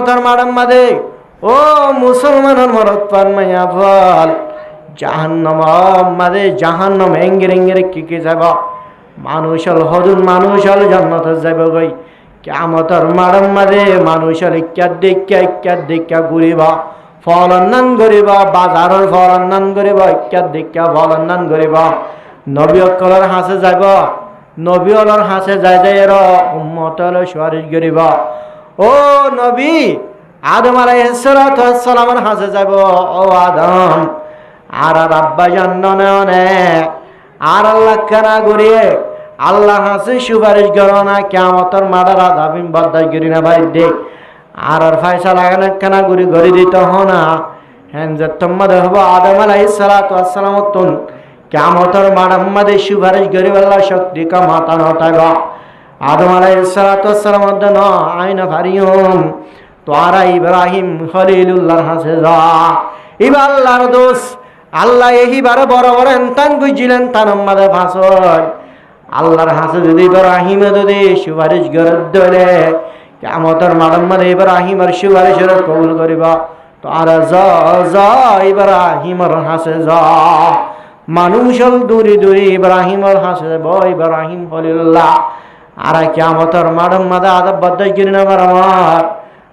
তার মারাম মাদে ও মুসলমানের মরদ পান মাইয়া ফল জাহান্নাম মাদে জাহান্নাম এঙ্গের এঙ্গের কি যাব মানুষ হল হদুন মানুষ হল জান্নাতে যাব গই কিয়ামতের মারাম মাদে মানুষ হল ইক্কা দেখা ঘুরিবা ফলন্নান করিবা বাজারের ফলন্নান করিবা ইক্কা ফলন্নান করিবা নবী অকলের হাসে যাব নবী অলর হাসে যায় যায় এর উম্মত হল সুয়ারিশ করিবা ও নবী আদম আলাইহিস সালামের হাসে যাব ও আদম আর আব্বা জান্নানে আর আল্লাহ কানা গরিয়ে আল্লাহ হাসে সুপারিশ করো না কিয়ামতের মাঠে আযাবিন বরদাশত করি না ভাই দে আর ফয়সালা কানা গরি গরি দিতে হনা হেন যে তোমাদের হবো আদম আলাইহিস সালাম তুন কিয়ামতের মাঠে সুপারিশ করি আল্লাহ শক্তি কা মাতা নতাইবা আদম আলাইহিস সালাম দন আইনা ফারিয়ুম তোরা ইব্রাহিম খলিলুল্লাহর হাসে যা ইবা আল্লাহর দোস্ত আল্লাহ এইবার বড় বড় এনতান বুঝিলেন তার মাঝে ভাষণ আল্লাহর হাসে যদি ইব্রাহিমে যদি সুপারিশ করে দিলে কিয়ামতের মাঠে ইব্রাহিমের সুপারিশের কবুল করিবা তো আর যা ইব্রাহিমের হাসে যা মানুষ দূরে দূরে ইব্রাহিমের হাসে যাব ইব্রাহিম খলিলুল্লাহ আর কিয়ামতের মাঠে আযাব বরদাশত করি না আমার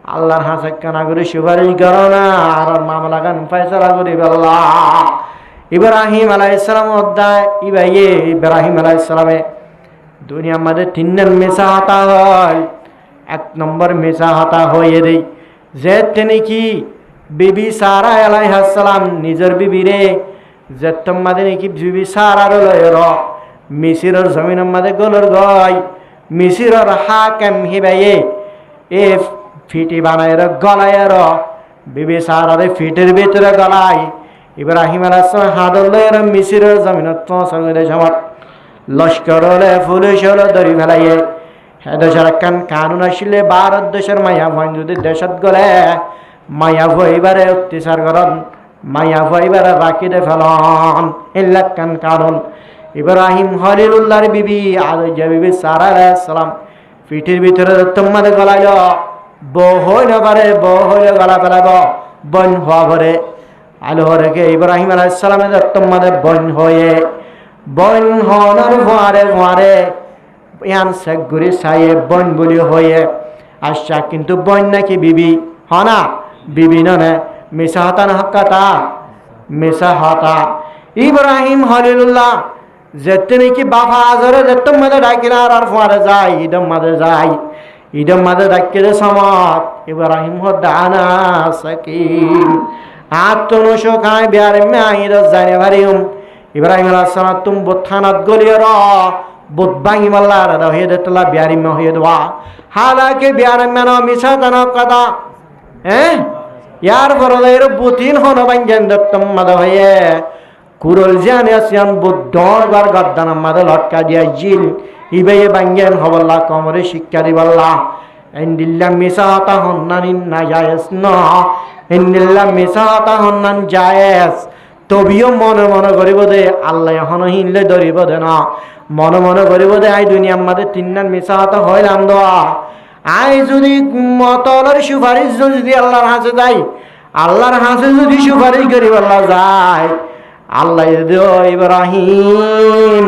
আল্লাহর হাসে কানা করে সুপারিশ করো না আর মামলা গান ফয়সালা করি আল্লাহ ইব্রাহিম আলাইহিস সালাম অধ্যায় ইব্রাহিম আলাইহিস সালামে দুনিয়ার মধ্যে তিনজন মেসা হাতা হয় এক নম্বর মেসা হাতা হয়ে দেই যে তিনি কি বিবি সারা আলাইহিস সালাম নিজের বিবিরে যে তোমাদের নাকি বিবি সারার লয়ের মিসিরের জমিনের মধ্যে গলর গয় মিসিরের হাকেম হিবাইয়ে এ ফিটি বানায়ের গলায়ের বিবি সারারে ফিটের ভিতরে গলায় ইব্রাহিম আলাইহিস সালাম হাদলের মিসিরের জমিনত পৌঁছার সময় লস্কর হলে পুলিশ হলে ধরি ফেলাইয়ে দেশের একখান কানুন আসলে ভারত দেশের মায়া ভয় যদি দেশত গলে মায়া ভয়বারে অত্যাচার করন মায়া ভয়বারে রাখিতে ফেলন এলাকান কানুন ইব্রাহিম খলিলুল্লাহর বিবি আদর্য বিবি সারা আলাইহিস সালাম পিঠের ভিতরে তোমাদের গলাইল বহই না পারে বহইলে গলা ফেলাব বন হওয়া ভরে আলো রেখে ইব্রাহিম আলাইহিস সালামের তোমাদের বন হয়ে বন হওয়ার ফোয়ারে ইয়ান শেখ গুরি সাইয়ে বন বলি হয়ে আসছা কিন্তু বন নাকি বিবি হনা বিবি ননে মিশা হতা না হকাতা মিশা হতা ইব্রাহিম খলিলুল্লাহ যেতে নাকি বাবা আজরে যে তোমাদের ডাকিনার আর ফোয়ারে যায় ইদম মাঝে যায় ইদম মাঝে ডাকিলে সমাত ইব্রাহিম হদানা সাকিম আত্মনশো খায় বিয়ারে মে আইদ জানে ভারিম ইব্রাহিম আলাইহিস সালাম তুম বথানাত গলিয়র বুত ভাঙি মাল্লা রাদা হয়ে দেতলা বিয়ারি মে হয়ে দোয়া হালাকে বিয়ারে মে না মিছা তানা কথা ইয়ার বরলের বুতিন হন বাঙ্গেন দত্তম মাদ হয়ে কুরল জানে আসিয়ান বুদ্ধর বার গদ্দানা মাদ লটকা দিয়া জিল ইবেয়ে বাঙ্গেন হবল্লা কমরে শিক্ষা দিবাল্লা ইন্দিল্লা মিছা হতা হন্নানিন না জায়েজ না ইন্দিল্লা মিছা হতা হন্নান জায়েজ তবিও মনে মনে করিব দে আল্লাহ এখন হিনলে ধরিব দে না মনে মনে করিব দে আই দুনিয়ার মধ্যে তিনজন মিছা হতা হইলাম দোয়া আই যদি মতলের সুপারিশ যদি আল্লাহর হাসে যাই আল্লাহর হাসে যদি সুপারিশ করিব আল্লাহ যায় আল্লাহ ইব্রাহিম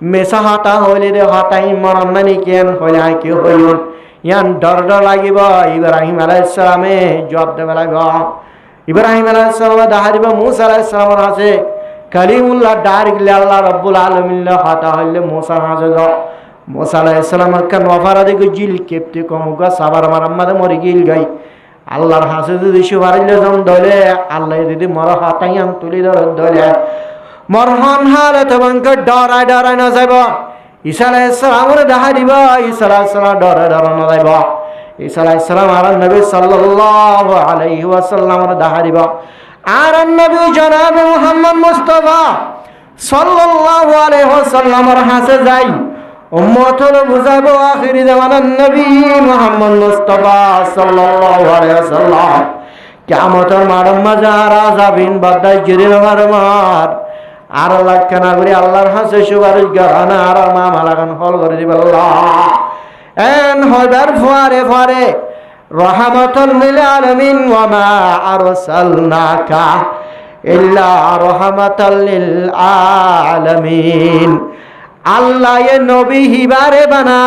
মেসা হতা হইলে দে হতাই মরম মানে কেন হইলে আই কি হইল ইয়ান ডর লাগিব ইব্রাহিম আলাইহিস সালামে জবাব দেবে লাগিব ইব্রাহিম আলাইহিস সালাম দাহারিবা মুসা আলাইহিস সালামের হাসে কালিমুল্লাহ ডার গিলে আল্লাহ রাব্বুল আলামিন হতা হইলে মুসা হাসে যাও মুসা আলাইহিস সালামের কান ওয়াফারাদি জিল কেপতে কমুগা সাবার মারাম্মাদে মরি গিল গাই আল্লাহর হাসে যদি সুপারিলে জম দলে আল্লাহ যদি মর হতাইয়ান তুলি দলে মরহন হালে তবঙ্ক ডরাই না যাইব ঈসা আলাইহিস সালামের দাহারিবা ঈসা আলাইহিস সালাম ডরাই না যাইব ঈসা আলাইহিস সালাম আর নবী সাল্লাল্লাহু আলাইহি ওয়াসাল্লামের দাহারিবা আর নবী জনাব মুহাম্মদ মুস্তাফা সাল্লাল্লাহু আলাইহি ওয়াসাল্লামের হাসে যাই উম্মতর বুঝাবো আখিরি জামানার নবী মুহাম্মদ মুস্তাফা সাল্লাল্লাহু আলাইহি ওয়াসাল্লাম কিয়ামতের মাঠে মাজারা যাবিন বরদাশত করিল মার আর আল্লাহ কানা করে আল্লাহর হাসে সুপারিশ করানা আর মামলা গান হল করে দিব আল্লাহ এন হইবার ফুয়ারে রাহমাতাল লিল আলামিন ওয়া মা আরসালনাকা ইল্লা রাহমাতাল লিল আলামিন। আল্লাহ এ নবী হিবারে বানা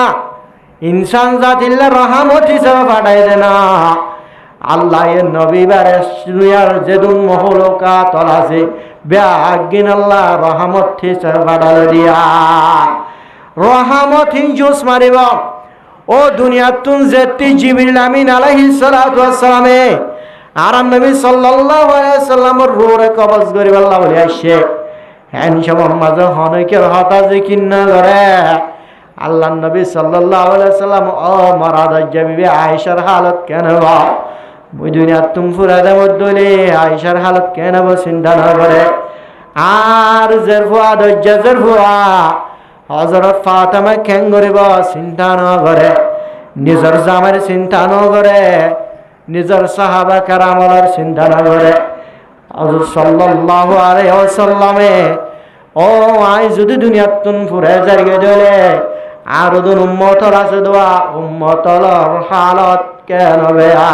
ইনসান জাতিল্লা রহমত হিসেবে পাঠাই দেনা। আল্লাহ এ নবী বারে দুনিয়ার যেদুন মহলকা তলাছে ব্যাগিন আল্লাহ রহমত হিসেবে পাঠাল দিয়া রহমত হিজুস মারিব ও দুনিয়ার তুন যেতি জিবরিল আমিন আলাইহিস সালাতু ওয়াস সালামে আর নবী সাল্লাল্লাহু আলাইহি সাল্লামের রূহে কবজ করিব আল্লাহ বলি আইছে হ্যান সময় মাঝে হনকের হতা জিকির না করে আল্লাহ নবী সাল্লাল্লাহু আলাইহি সাল্লাম ও মারাদা বিবি আয়েশার হালত কেন বা ওই দুনিয়ার তুম ফুরাদে মধ্যে আয়েশার হালত কেন বা চিন্তা না করে আর জেরফুয়া দজ্জাজের ফুয়া হযরত ফাতেমা কেন করিব চিন্তা না করে নিজের জামার চিন্তা না করে নিজের সাহাবা কেরামের চিন্তা না করে হযরত সাল্লাল্লাহু আলাইহি ওয়াসাল্লামে ও আই যদি দুনিয়ার তুন ফুরে জায়গা দিলে আর দুন উম্মতর আছে দোয়া উম্মতর হালত কেন বেয়া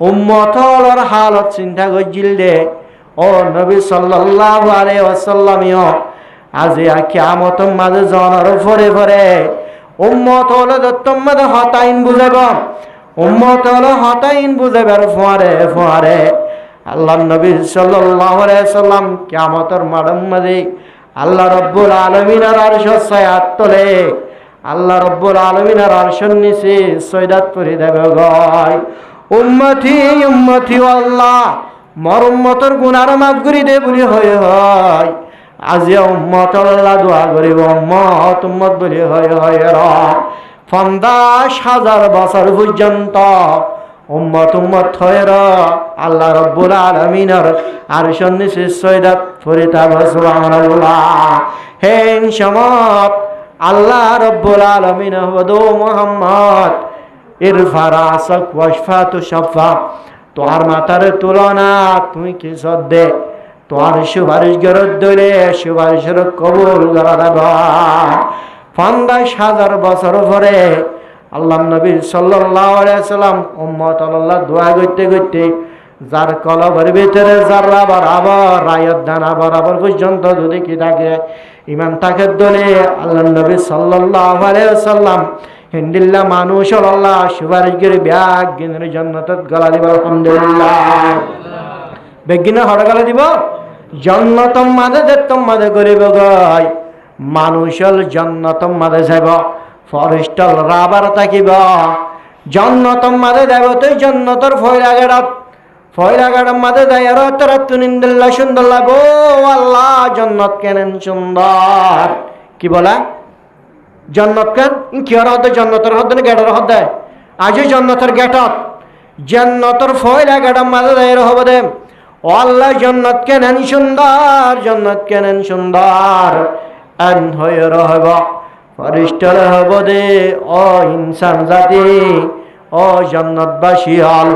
উম্মতর হালত চিন্তা করছিল দে ও নবী সাল্লাল্লাহু আলাইহি ওয়াসাল্লামিও আজি কিয়ামতের মাঝে জনের ফরে ফরে উম্মত হলো তোমাদের হতাইন বুঝাব উম্মত হলো হতাইন বুঝাবার ফোয়ারে ফোয়ারে আল্লাহ নবী সাল্লাল্লাহু আলাইহি ওয়াসাল্লাম কিয়ামতের মাঠের মাঝে আল্লাহ রাব্বুল আলামিনের আরশের ছায়াত তলে আল্লাহ রাব্বুল আলামিনের আরশের নিচে সয়দাত করে দেবে গয় উম্মতি উম্মতি আল্লাহ মর উম্মতের গুনাহ মাফ করে দে বলি হয় হয় আজি উম্মত আল্লাহ দোয়া করিব উম্মত উম্মত বলি হয় হয় র ৫০,০০০ বছর পর্যন্ত উম্মত উম্মত হয় র আল্লাহ রাব্বুল আলামিনের আরশের নিচে সয়দাত করে তাব সুবহানাল্লাহ হে ইনশাআল্লাহ আল্লাহ রাব্বুল আলামিন হদো মুহাম্মদ ইরফা রাসাক ওয়াশফাতু শাফা তোর মাথার তুলনা তুমি কি সদ্দে তোর সুপারিশ গরদ দলে সুপারিশের কবুল করা দেবা ৫০,০০০ বছর পরে আল্লাহ নবী সাল্লাল্লাহু আলাইহি সাল্লাম উম্মত আল্লাহ দোয়া করতে করতে যার কলবের ভিতরে যারা বরাবর রায়ত দানা বরাবর পর্যন্ত যদি কি থাকে ইমান থাকে দলে আল্লাহ নবী সাল্লাল্লাহু আলাইহি সাল্লাম হিন্দিল্লাহ মানুষ আল্লাহ সুপারিশ করে ব্যাগ গিনের জান্নাতত গলা দিব আলহামদুলিল্লাহ বেগিনা হড় গলা দিব জান্নাতম মাদে দেতম মাদে করিব গয় মানুষল জান্নাতম মাদে যাব ফরেস্টল রাবার থাকিব জান্নাতম মাদে দেব তুই জান্নাতর ফয়রাগাড় মাদে দেয় আর তোরা তুনিন্দিল্লা সুন্দর লাগবো আল্লাহ জান্নাত কেনেন সুন্দর কি বলা জান্নাত কেন কি আর হতে জান্নাতের হতে না গেটার হতে আজই জান্নাতের গেটত জান্নাতর ফয়রাগাড় মাদে দেয় হবে দে ও আল্লাহ জান্নাত কেনেন সুন্দর জান্নাত কেনেন সুন্দর এন হয়ে রহব ফরিস্টার হব দে ও ইনসান জাতি ও जन्नतबासी हल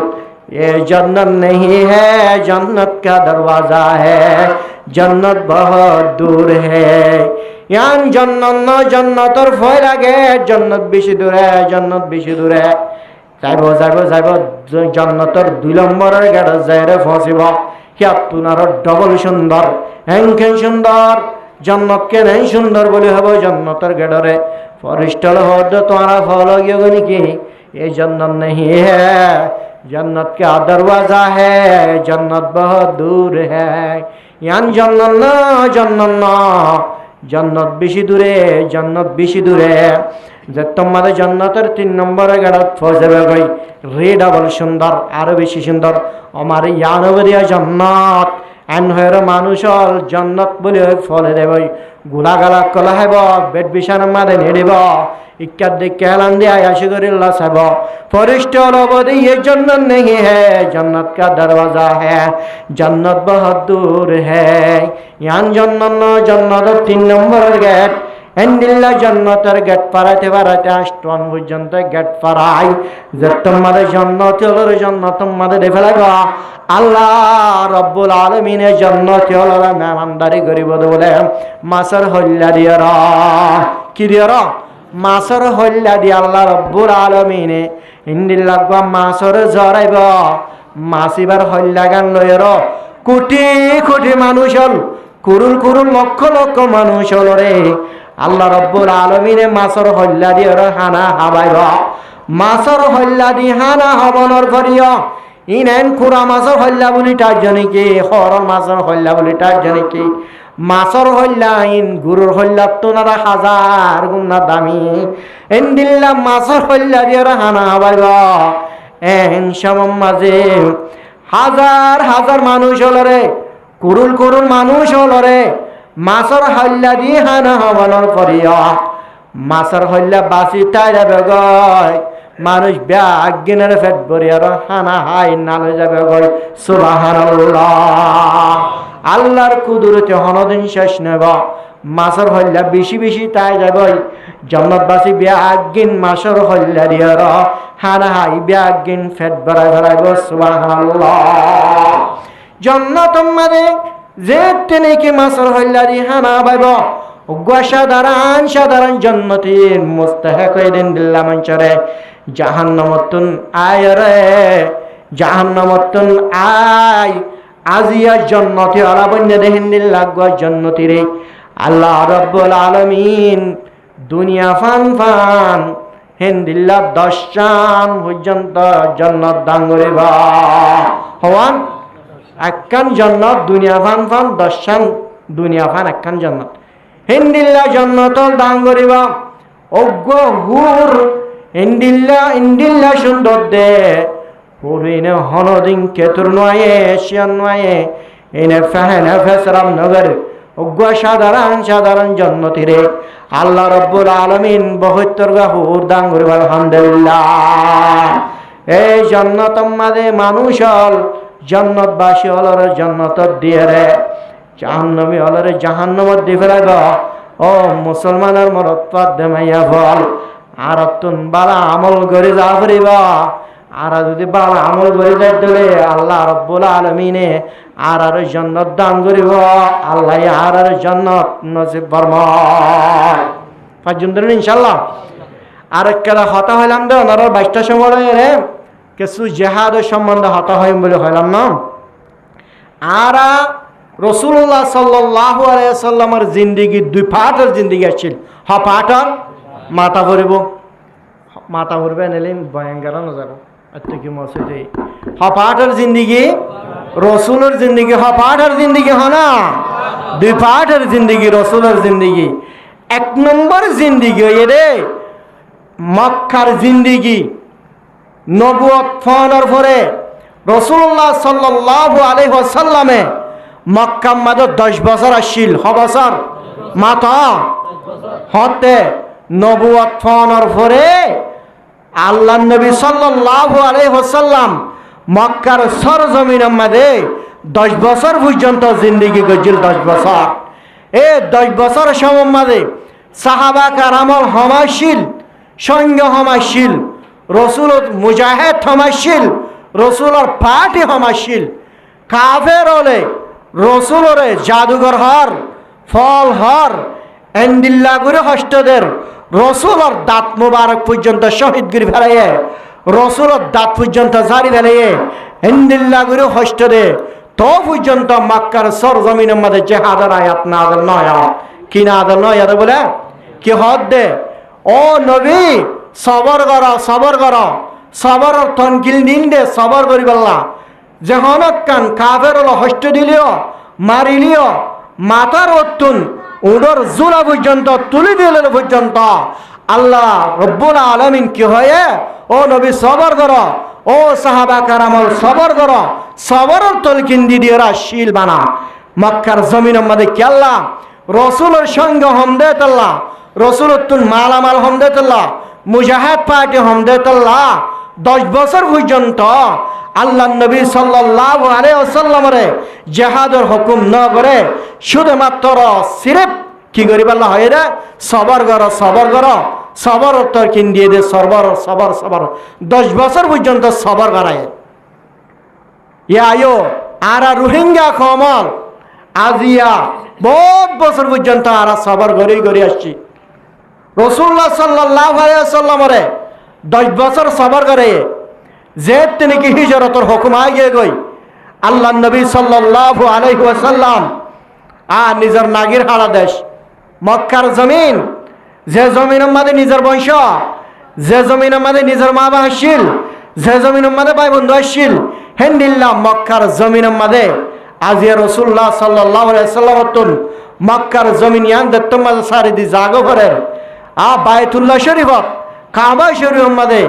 ये जन्नत नहीं है जन्नत का दरवाजा है जन्नत बहुत दूर है यान जन्नत न जन्नतर फयला गे जन्नत बेশি দূরে जन्नत বেশি দূরে যাইব যাইব যাইব जन्नतर 2 নম্বরের গেটে যাইরে ফসিব হিয়াত তুনার ডবল সুন্দর হেনকে সুন্দর जन्नत के नहीं सुंदर बोले हबो जन्नतर गेडरे फरिश्तल होद तुम्हारा फल योगनी की ये जन्नत नहीं है जन्नत का दरवाजा है जन्नत बहुत दूर है यान जन्नत ना जन्नत बेশি দূরে যে তোমাদের जन्नतर 3 নম্বরে গেডত ফজবে গই রে ডাবল সুন্দর আরো বেশি সুন্দর আমার ইয়ানবরিয়া जन्नत এন হয়ের মানুষল जन्नत বলে ফলে দেব গুলাগালা কলা হেব বেড বিছানা মাদে নেড়িব इक्का देख के ऐलान दिया याशिगरिल्लाह साहब फरिश्ते और ये जन्नत नहीं है जन्नत का दरवाजा है जन्नत बहुत दूर है यहाँ जन्नत 3 नंबर गेट एंडिल्ला जन्नतर गेट पाराते पाराते आष्टन पर्यन्त गेट पाराई जे तुम्हारे जन्नत हलो जन्नत तुम्हारे देखে লাগা আল্লাহ রব্বুল আলামিনের जन्नत হলো মেহমানদারি করিব বলে মাসর হল্লা দিয়ারা কি দিয়ারা মাছর হল্লা দি আল্লাহ রব্বুল আলমিনে ইন্দিল লাগবা মাছর জরাইব মাছ এবার হল্লা গান লয়ের কোটি কোটি মানুষ হল কুরুল কুরুল লক্ষ লক্ষ মানুষ হল রে আল্লাহ রব্বুল আলমিনে মাছর হল্লা দি হানা হাবাইব মাছর হল্লা দি হানা হবনর করিয় ইনেন খুরা মাছর হল্লা বলি তার জনে কি হর মাছর হল্লা বলি তার জনে কি মাছর হল্লা ইন গুরুর হল্লা তোনারা হাজার গুণা দামি এন দিল্লা মাছর হল্লা দিয়ে হানা হাবাইব এন সমম মাঝে হাজার হাজার মানুষ হল রে কুরুল কুরুল মানুষ হল রে মাছর হল্লা দিয়ে হানা হবানোর করিয়া মাছর হল্লা বাঁচি তাই যাবে গয় মানুষ ব্যাগিনের ফেট ভরিয়ার হানা হাই নালে যাবে গয় সুবহানাল্লাহ আল্লাহর কুদরতে হনদিন শেষ নেব মাছর হল্লা বেশি বেশি তাই যাবে জন্নতবাসী ব্যাগিন মাছর হল্লা দিয়ার হানা হাই ব্যাগিন ফেট ভরাই ভরাই গো সুবহানাল্লাহ জন্নত মাঝে যে তেনেকে মাছর হল্লা দি হানা বাইব সাধারণ সাধারণ জন্নতির মুস্তাহিক হইলেন দিল্লা মঞ্চরে জাহান্নামতুন আয় রে জাহান্নামতুন আয় আজিয়া জন্নতি আলাবন্য দেহেন দিল্লা গো জন্নতি রে আল্লাহ রাব্বুল আলামিন দুনিয়া ফান ফান হেন্দিল্লা 10 চান পর্যন্ত জন্নত দান করিবা হওয়ান একখান জন্নত দুনিয়া ফান ফান 10 চান দুনিয়া ফান একখান জন্নত হিন্দিল্লা জন্নত দান করিবা অজ্ঞ হুর ইন্দিল্লা সুন্দর দে হুরিনে হনদিন কেতুর নয়ে শিয়ান নয়ে এনে ফেহেনে ফেসরাম নগর অজ্ঞ সাধারণ সাধারণ জন্নতি রে আল্লাহ রব্বুল আলামিন 72 গা হুর দান করিবা আলহামদুলিল্লাহ এই জন্নত মাঝে মানুষ হল জন্নতবাসী হলর জন্নত দিয়ে রে জাহান্নামী হলরে জাহান্নামত দি ফেলাইব ও মুসলমানের মরত পাত দেমাইয়া ফল আর তুন বালা আমল করে যা ফুরিব আর যদি বালা আমল করে যাই দিলে আল্লাহ রব্বুল আলামিনে আর জান্নাত দান করিব আল্লাহ আর জান্নাত নসিব ফরমায় পাঁচজন দিন ইনশাআল্লাহ আর একটা হতা হইলাম দে ওনার 22টা সময় রে কিছু জিহাদ সম্বন্ধে হতা হইম বলে হইলাম না আর রসুল্লাহ সাল্লাল্লাহু আলাইহি সাল্লামের জিন্দেগি 2 পার্টের জিন্দেগি আছিল হ পার্টার মাথা ভরবে নিলেন ভয়ঙ্কর না যাব এত কি মসজিদে হ পার্টের জিন্দেগি রসুলের জিন্দেগি হ পার্টের জিন্দেগি হ না 2 পার্টের জিন্দেগি রসুলের জিন্দেগি 1 নম্বর জিন্দেগি এরে মক্কার জিন্দেগি নবুয়ত ফোনের পরে রসুল্লাহ সাল্লাল্লাহু আলাইহি ওয়াসাল্লামে মক্কা মাঝে 10 বছর আসছিল বছর মাথা হতে নবুয়ত ফোনের পরে আল্লাহ নবী সাল্লাল্লাহু আলাইহি ওয়াসাল্লাম মক্কার সরজমিনের মাঝে 10 বছর পর্যন্ত জিন্দেগি গজিল 10 বছর এই 10 বছর সময় মাঝে সাহাবা কারামল হমাশিল সঙ্গ হমাশিল রসুলত মুজাহিদ হমাশিল রসুলর পার্টি হমাশিল কাফের হলে রসুলরে জাদুঘর হর ফল হর এন্দিল্লা করে হস্তদের রসুলর দাঁত মুবারক পর্যন্ত শহীদ করে ফেলাইয়ে রসুলর দাঁত পর্যন্ত জারি ফেলাইয়ে এন্দিল্লা করে হস্তদে তো পর্যন্ত মক্কার সরজমিনের মধ্যে জেহাদের আয়াত নাযিল নয় কি নাযিল নয় বলে কি হদ দে ও নবী সবর কর সবর তনকিল নিন দে সবর করি বললা যখন কান কাফের হলো হস্ত দিলিও মারিলিও মাথার অত্যুন উডর জোড়া পর্যন্ত তুলি দিল পর্যন্ত আল্লাহ রব্বুল আলামিন কি হয়ে ও নবী সবর কর ও সাহাবা কারামল সবর কর সবরের তলকিন দিদিরা শিল বানা মক্কার জমিনের মধ্যে কি আল্লাহ রসুলের সঙ্গে হমদে তাল্লাহ রসুলের তুন মালামাল হমদে তাল্লাহ মুজাহিদ পার্টি হমদে তাল্লাহ 10 বছর পর্যন্ত আল্লাহ নবী সাল্লাল্লাহু আলাইহি ওয়াসাল্লামের জিহাদের হুকুম না করে শুধুমাত্র সিরেফ কি করি বলা হয় রে সবর কর সবর তরকিন দিয়ে দে সবর 10 বছর পর্যন্ত সবর করায় ইয়ায়ো আরা রোহিঙ্গা কমল আজিয়া বহুত বছর পর্যন্ত আরা সবর করে আসছি রাসূলুল্লাহ সাল্লাল্লাহু আলাইহি ওয়াসাল্লামরে 10 বছর সবর করে যে তিনি কি হিজরতের হুকুম আগে গই আল্লাহ নবী সাল্লাল্লাহু আলাইহি ওয়াসাল্লাম নিজের নাগির হারা দেশ মক্কার জমিন, যে জমিনের মধ্যে নিজের বংশ, যে জমিনের মধ্যে নিজের মা বাবা আসছিল, যে জমিনের মধ্যে ভাই বন্ধু আসছিল, হেন্দিল্লা মক্কার জমিনের মধ্যে আজিয়া রাসূলুল্লাহ সাল্লাল্লাহু আলাইহি ওয়াসাল্লাম মক্কার জমিন ইয়ান দেখতে মাঝে সারিদি জাগো করে বায়তুল্লাহ শরীফত কাবা শরীফের মধ্যে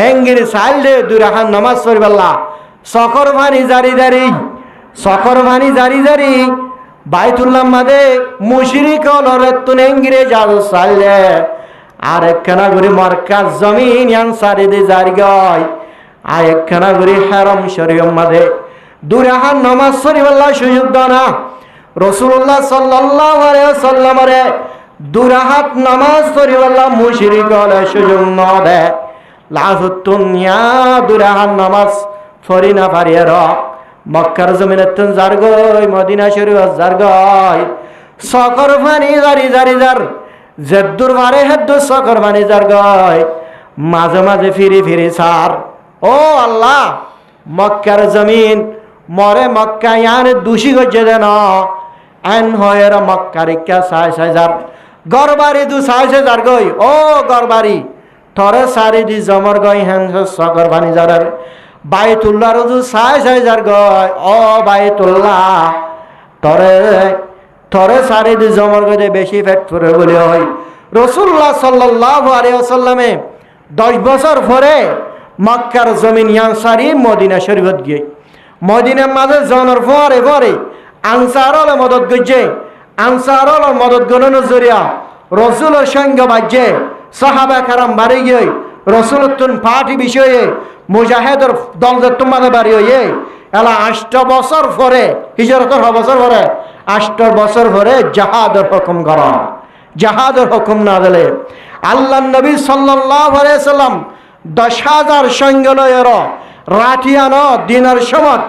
এঙ্গিরি সাইল দে দুই রাকাত নামাজ পড়িবাল্লা সকর ভানি জারি জারি বাইতুল্লাহ মাদে মুশরিক লরতুন এঙ্গিরে জাদু সাইলে আর একখানা গুরি মরকাজ জমিন ইয়ান সারিদি জারি গয় আর একখানা গুরি হারাম শরীফের মধ্যে দুই রাকাত নামাজ পড়িবাল্লা সুযোগ দানা রাসূলুল্লাহ সাল্লাল্লাহু আলাইহি ওয়াসাল্লামরে দুই রাকাত নামাজ পড়িবাল্লা মুশরিক হলে সুযোগ না দে লাজতুনিয়া দুই রাকাত নামাজ পড়ি না পারিয়ে র মক্কার জমিনে তুন জার গই মদিনা শরীফ জার গই সকর ফানি জারি জার জেদ্দুর বারে হেদ্দুর সকর ফানি জার গই মাঝে মাঝে ফিরি সার ও আল্লাহ মক্কার জমিন মরে মক্কা ইয়ান দোষী গজে দেন আইন হয়ের মক্কার ইকা সাই যার গরবারি দু সাই যার গই ও গরবারি থরে সারি দি জমর গই হ্যান সকর ফানি যার বাইতুল্লাহ রজু সাই যার গয় ও বাইতুল্লাহ থরে সারি দি জমর গদে বেশি পেট ফুরে বলে হয় রাসূলুল্লাহ সাল্লাল্লাহু আলাইহি ওয়াসাল্লামে 10 বছর পরে মক্কার জমিন ইয়ান সারি মদিনা শরীফত গিয়ে মদিনার মাঝে জনের পরে আনসারল মদত গজে আনসারল মদত গণন জরিয়া রাসূলের সঙ্গে বাজে সাহাবা کرام বাড়ি গিয়ে রাসূলতুন পার্টি বিষয়ে মুজাহিদের দল তোমাদের বাড়ি হয়ে এলা 8 বছর পরে হিজরতের বছর পরে 8 বছর পরে জিহাদের হুকুম করা জিহাদের হুকুম না দিলে আল্লাহ নবী সাল্লাল্লাহু আলাইহি সাল্লাম 10,000 সৈন্য লয়ের রাঠিয়ানো দিনের সময়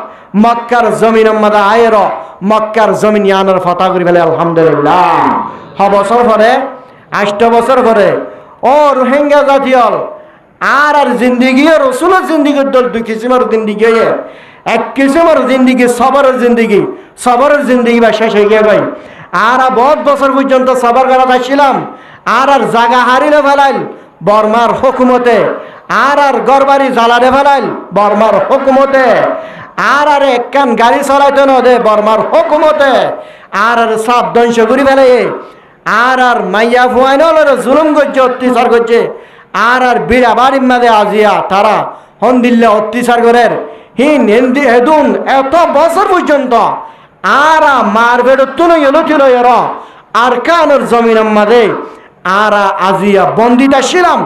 মক্কার জমিনের মধ্যে আয়ের মক্কার জমিন ইয়ানের ফতা করি ফেলে আলহামদুলিল্লাহ বছর পরে 8 বছর পরে ও রোহিঙ্গা জাতীয়ল আর জিন্দিগি রসুলের জিন্দিগির দল দুই কিসিমের জিন্দিগি এক কিসিমের জিন্দিগি সবরের জিন্দিগি বা শেষ হয়ে গিয়ে আর বহুত বছর পর্যন্ত সবর করা থাকছিলাম আর জাগা হারিলে ফেলাইল বর্মার হুকুমতে আর গরবারি জ্বালারে ফেলাইল বর্মার হুকুমতে আর একখান গাড়ি চালাইতে না দে বর্মার হুকুমতে আর সাপ ধ্বংস করি ফেলে আর মাইয়া ফুয়াইনল জুলুম করছে অত্যাচার করছে আর বিড়া বাড়ির মাঝে আজিয়া তারা হন্দিল্লা অত্যাচার করেন এদুন এত বছর পর্যন্ত আর মারবেড তুলো ছিল আর কানের জমিনের মাঝে আর আজিয়া বন্দিতা ছিলাম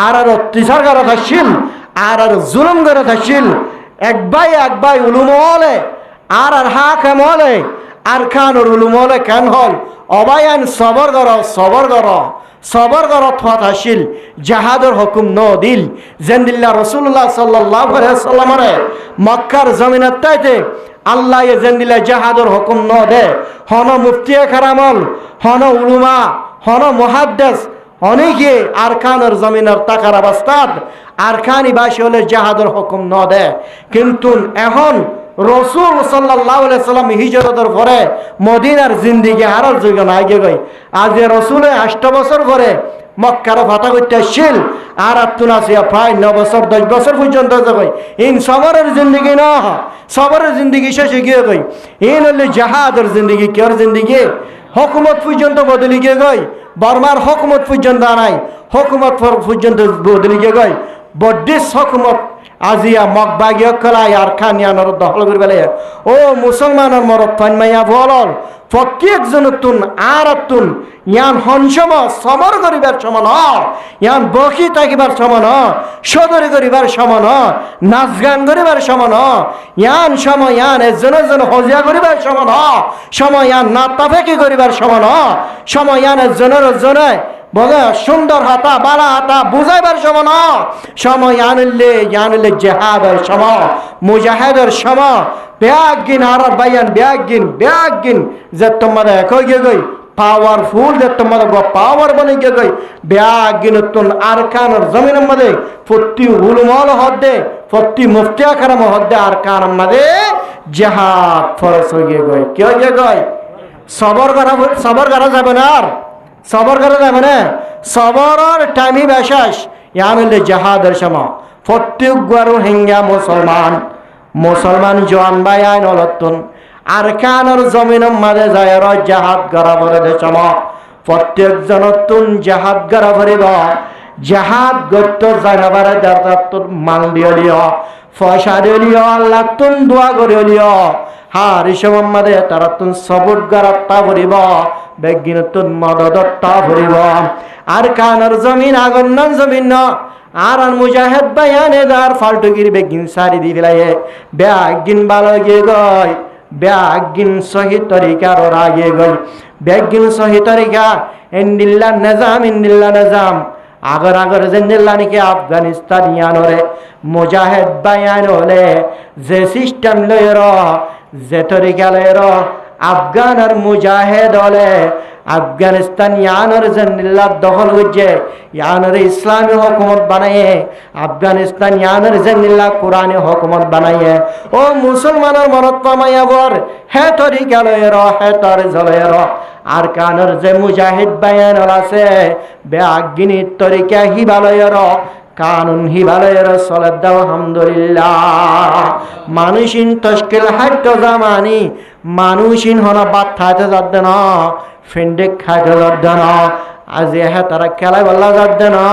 আর অত্যাচার করা থাকছিল আর জুলুম করে থাকছিল এক ভাই উলুমলে আর হাকে মলে আর খানোর উলুমলে কেন হল অবায়ান সবর কর থাশিল জাহাদের হুকুম ন দিল জেন্দিল্লা রাসূলুল্লাহ সাল্লাল্লাহু আলাইহি ওয়াসাল্লামরে মক্কার জমিনের তাইতে আল্লাহ জেন্দিল্লা জাহাদের হুকুম ন দে হন মুফতি কারামল হন উলুমা হন মুহাদ্দিস অনেকে আরকানের জমিনের টাকার অবস্থাত আরকানি বাসী হলে জাহাদের হুকুম ন দে কিন্তু এখন রাসূল সাল্লাল্লাহু আলাইহি সাল্লাম হিজরতের পরে মদিনার জিন্দেগি আরো যুগে আগে গই আজ রাসূল 8 বছর পরে মক্কার ফাতা করতে আসছিল আর আতুন আসিয়া প্রায় 9 বছর 10 বছর পর্যন্ত যাই ইন সবরের জিন্দেগি না সবরের জিন্দেগি শেষে গিয়ে গই ইন হলে জাহাদের জিন্দেগি কের জিন্দেগি হুকুমত পর্যন্ত বদলি গিয়ে গই বর্মার হুকুমত পর্যন্ত নাই হুকুমত পর্যন্ত বদলি গিয়ে গই বড়িস হুকুমত আজিয়া মগবাগিয় কলাই আর খানিয়ানোর দখল করে ফেলে ও মুসলমানের মরত ফাইনমাইয়া বলল প্রত্যেকজন তুন আর তুন ইয়ান হনসম সমর করিবার সমান ইয়ান বকি থাকিবার সমান সদরি করিবার সমান নাচ গান করিবার সমান ইয়ান সময় ইয়ান এজন হজিয়া করিবার সমান সময় ইয়ান নাতাফেকি করিবার সমান সময় ইয়ান জনে বলে সুন্দর হাতা বালা হাতা বুঝাইবার সময় আনলে জেহাদের সময় মুজাহিদের সময় ব্যাগিন আর বাইয়ান ব্যাগিন যে তোমাদের কই গই পাওয়ারফুল যে তোমাদের পাওয়ার বনে গিয়ে গই ব্যাগিনতুন আরকানের জমিনের মধ্যে প্রতি উলুমল হদ্দে প্রতি মুফতিয়া কারাম হদ্দে আরকান মধ্যে জিহাদ ফরজ হয়ে গই কি হয়ে গই সবর করা যাবে না আর সবর করা যাবে না সবরের টাইমই বেশাস ইয়ামিলে জিহাদের সময় প্রত্যেক গরু হিঙ্গা মুসলমান জোয়ান ভাই আইন অলতুন আরকানের জমিনের মাঝে যায় জাহাদ করা পরে দেশম প্রত্যেক জনতুন জাহাদ করা পরিব জাহাদ গত্য জানাবারে তোর মাল দিয়ে লিও পয়সা দিয়ে লিও আল্লাহ তুন দোয়া করে লিও হার ইসম মাঝে তারা তুন সবুট গড়াত্তা ভরিব বেগিন তুন মদদত্তা ভরিব আরকানের জমিন আগন্নান জমিন ন আর মুজাহিদ বায়ানে দার ফালটুগির বেগিন সারি দি ফেলাইয়ে বেগিন ভালো গিয়ে গয় বেগিন সহি তরিকার রাগে গই বেগিন সহি তরিকা ইন্দিল্লা নিজাম আগর জিন্দিল্লা নাকি আফগানিস্তান ইয়ানরে মুজাহিদ বায়ান হলে যে সিস্টেম লয়ের যে তরিকা লয়ের আফগান আর মুজাহিদ হলে আফগানিস্তান ইয়ানর জিন্দিল্লা দখল হচ্ছে ইয়ানর ইসলামী হুকুমত বানায়ে আফগানিস্তান ইয়ানর জিন্দিল্লা কোরআনী হুকুমত বানায়ে ও মুসলমানের মনত কমাইয়াবর হে তরিকা লয়ের হে তর জলয়ের আর কানর যে মুজাহিদ বায়ান আছে বেআগিনী তরিকা হিবালয়ের কানুন হিবালয়ের সলাদ আলহামদুলিল্লাহ মানুষিন তশকিল হাইট জামানি মানুষিন হন বাত খাইতে যাচ্ছে না ফেন্ডেক খাইতে যাচ্ছে না আজ হ্যাঁ তারা খেলায় বল্লা যাচ্ছে না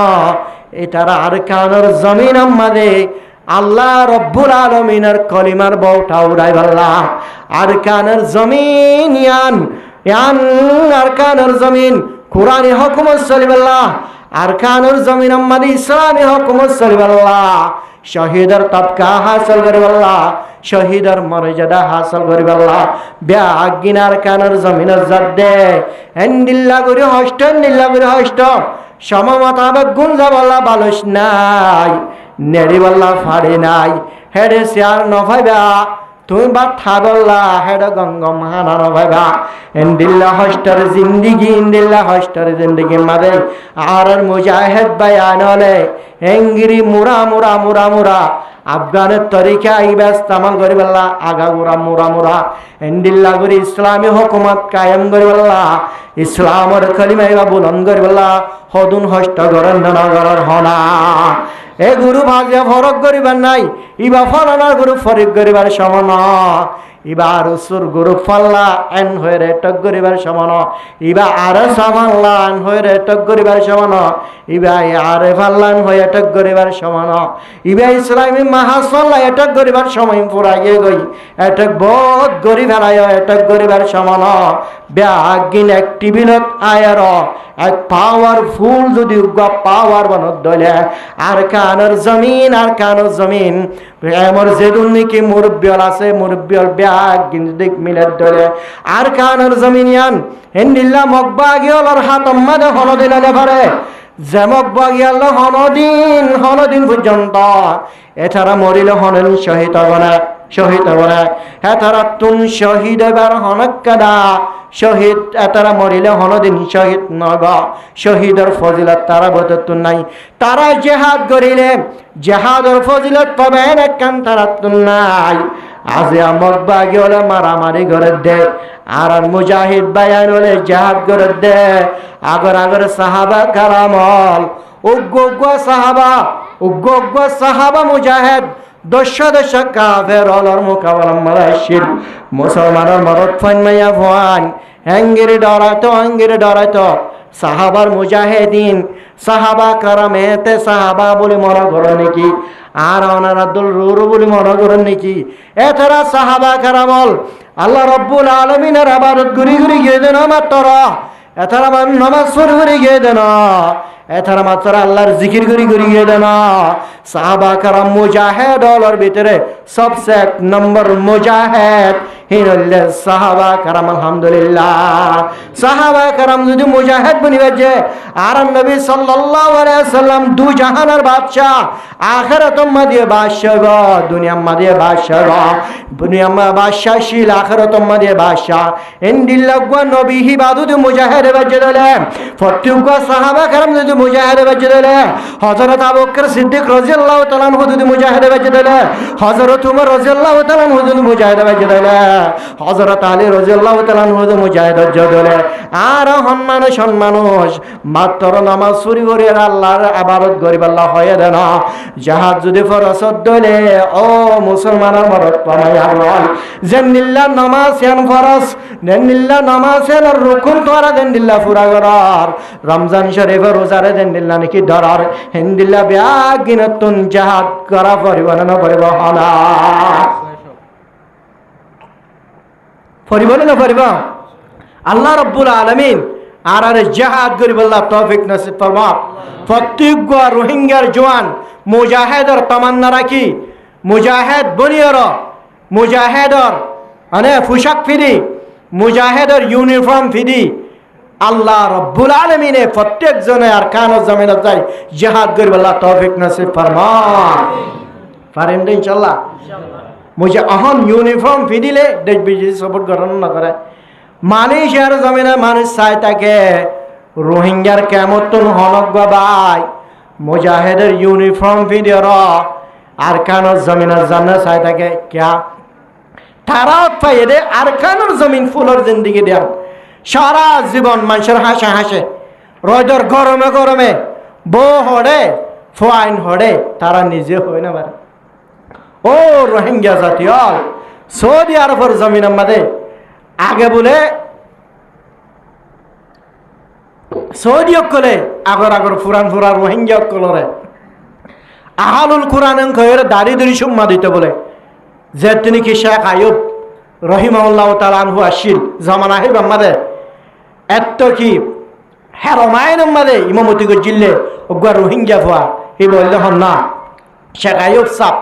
এ তারা আর কানর জমিন আমাদে আল্লাহ রব্বুল আলমিনের কলিমার বউটা উড়াই বল্লা আর কানের জমিন ইয়ান আরকানের জমিন কোরআনী হুকুমত চলিবাল্লাহ আরকানের জমিন আমাদের ইসলামী হুকুমত চলিবাল্লাহ শহীদের তবকা হাসিল করিবাল্লাহ শহীদের মর্যাদা হাসিল করিবাল্লাহ বেআগিন আরকানের জমিনের জাদ্দে এন্দিল্লা করে হষ্ট সমমতাবেক গুণ যাবাল্লাহ বালুস নাই নেড়িবাল্লাহ ফাড়ি নাই হেডে শেয়ার নভাইবা তুমি বা থাবল্লা হেড গঙ্গম হানানো ভাইবা ইন্দিল্লা হস্টার জিন্দিগি মাদে আর মুজাহিদ বায়ান হলে এঙ্গিরি মুরা আফগানের তরিকা ইস্তেমাল করিবাল্লা আগা মুরা ইন্দিল্লা করে ইসলামী হুকুমত কায়েম করিবাল্লা ইসলামের কলিমা ইবা বুলন্দ করিবাল্লা হদুন হস্ত গরর হনা এ গুরু ভাগ্য ফরক করিবার নাই ইবা ফলানার গুরু ফরিক করিবার সমান ইবা রসুর গুরু ফাল্লা এন হয়ে রেটক করিবার সমান ইবা আরে সামাল্লা এন হয়ে রেটক করিবার সমান ইবা আরে ফাল্লান হয়ে এটক করিবার সমান ইবা ইসলামী মাহাসল্লা এটক করিবার সময় পুরাইয়ে গই এটক বহুত গরিব হারায় এটক করিবার সমান বেআগিন এক টিভিলত আয়ার এক পাওয়ারফুল যদি পাওয়ার বানত দলে আর কানের জমিন এমর যেদুন নাকি মুরব্বিয়ল আছে মুরব্বিয়ল বেআগিন দিক মিলের দলে আর কানের জমিন ইয়ান হিন্দিল্লা মকবাগিয়লর হাত আম্মাদে হনদিন আলে পারে যে মকবাগিয়াল হনদিন পর্যন্ত এছাড়া মরিলে হনেন শহীদ হবনা এছাড়া তুন শহীদ এবার হনকাদা শহীদ এতারা মরিলে হনদিন শহীদ নগ শহীদের ফজিলত তারা বদতুন নাই তারা জেহাদ করিলে জেহাদের ফজিলত পাবেন একখান তারা তুন নাই আজ আমক বাগি হলে মারামারি করে দে আর মুজাহিদ বায়ান হলে জেহাদ করে দে আগর সাহাবা কারামল উগ্র সাহাবা মুজাহিদ দশ কাফের অলর মোকাবেলা মালাইছিল মুসলমানের মরদ ফাইমাইয়া ভয়ান হ্যাঙ্গিরি ডরাইতো সাহাবার মুজাহিদিন সাহাবা কারামেতে সাহাবা বলে মনে করেন নাকি আর ওনার আব্দুল রুরু বলে মনে করেন নাকি এছাড়া সাহাবা কারামল আল্লাহ রব্বুল আলমিনের আবাদত ঘুরি গিয়ে দেন মাত্র এছাড়া নামাজ পড়ে গিয়ে দেন এছাড়া মাত্র আল্লাহর জিকির করি গিয়ে দেন সাহাবা কারাম মুজাহিদ হলর ভিতরে সবচেয়ে এক নম্বর মুজাহিদ হিনল্লে সাহাবা কারাম আলহামদুলিল্লাহ সাহাবা কারাম যদি মুজাহিদ বনিবে যে আর নবী সাল্লাল্লাহু আলাইহি সাল্লাম দু জাহানের বাদশা আখিরাত মাদিয়ে বাদশা দুনিয়া মাদিয়ে বাদশা দুনিয়া মা বাদশা শিল আখিরাত মাদিয়ে বাদশা ইনদিল্লাহ গো নবী হিবাদুদ মুজাহিদ বাজদলে ফতুগো সাহাবা কারাম যদি মুজাহিদ বাজদলে হযরত আবু বকর সিদ্দিক রাদিয়াল্লাহু তাআলা আনহু যদি মুজাহিদ বাজদলে হযরত উমর রাদিয়াল্লাহু তাআলা আনহু যদি মুজাহিদ বাজদলে হযরত আলী রাদিয়াল্লাহু তাআলা আনহু যদি মুজাহিদ বাজদলে আর মানুষ মাত্র নামাজ চুরি করে আল্লাহর ইবাদত করিব আল্লাহ হয়ে দেন জাহাদ যদি ফরজ দলে ও মুসলমানের মরদ পামায়া বল জান্নিল্লাহ নামাজ ইয়ান ফরজ জান্নিল্লাহ নামাজ ইয়ান রুকুন তোরা জান্নিল্লাহ পুরা করার রমজান শরীফের রোজারে জান্নিল্লাহ নাকি ধরার হিন্দিল্লাহ বিয়াগিনতুন জাহাদ করা পরিবর্তন করিব হলা পরিবর্তন করিব আল্লাহ রাব্বুল আলামিন আর জাহাদ করিব আল্লাহ তৌফিক নসিব ফরমাক প্রত্যেক রোহিঙ্গার জওয়ান মুজাহিদের তামান্না রাখি মুজাহিদ বনিয়র মুজাহিদর মানে পোশাক ফিরি মুজাহিদের ইউনিফর্ম ফিরি আল্লাহ রাব্বুল আলামিনে প্রত্যেক জনে আর কানো জমিনে যাই জিহাদ করিব আল্লাহ তৌফিক নসিব ফরমাক পারেন তো ইনশাআল্লাহ মুজে অহন ইউনিফর্ম ফিদিলে দেশ বিদেশ সাপোর্ট করেন না করে মানুষ আর জমিনে মানুষ চাই তাকে রোহিঙ্গার কেমতন হনক বাবাই মুজাহিদের ইউনিফর্ম ফিদিয়র আর কানো জমিনের জন্য চাই তাকে ক্যা তারা পাইয়ে দে আর কানোর জমিন ফুলর জিন্দিগি দেন সারা জীবন মানুষের হাসে হাসে রোদর গরমে গরমে বউ হড়ে ফাইন হড়ে তারা নিজে হয় না পারে ও রোহিঙ্গা জাতীয় সৌদি আরবের জমিন আমাদের আগে বলে সৌদি অকলে আগর ফুরান রোহিঙ্গা অকলরে আহালুল কোরআন কয়ের দাড়ি দড়ি সুম্মা দিতে বলে যে তিনি কি শেখ আয়ুব রহিমাহুল্লাহ তাআলা আনহু আসিল জামানা হে আমাদের এত কি হেরমাইন আমাদের ইমামতি গজিলে ওগা রোহিঙ্গা ফুয়া এই বললে হন না শেখ আয়ুব সাপ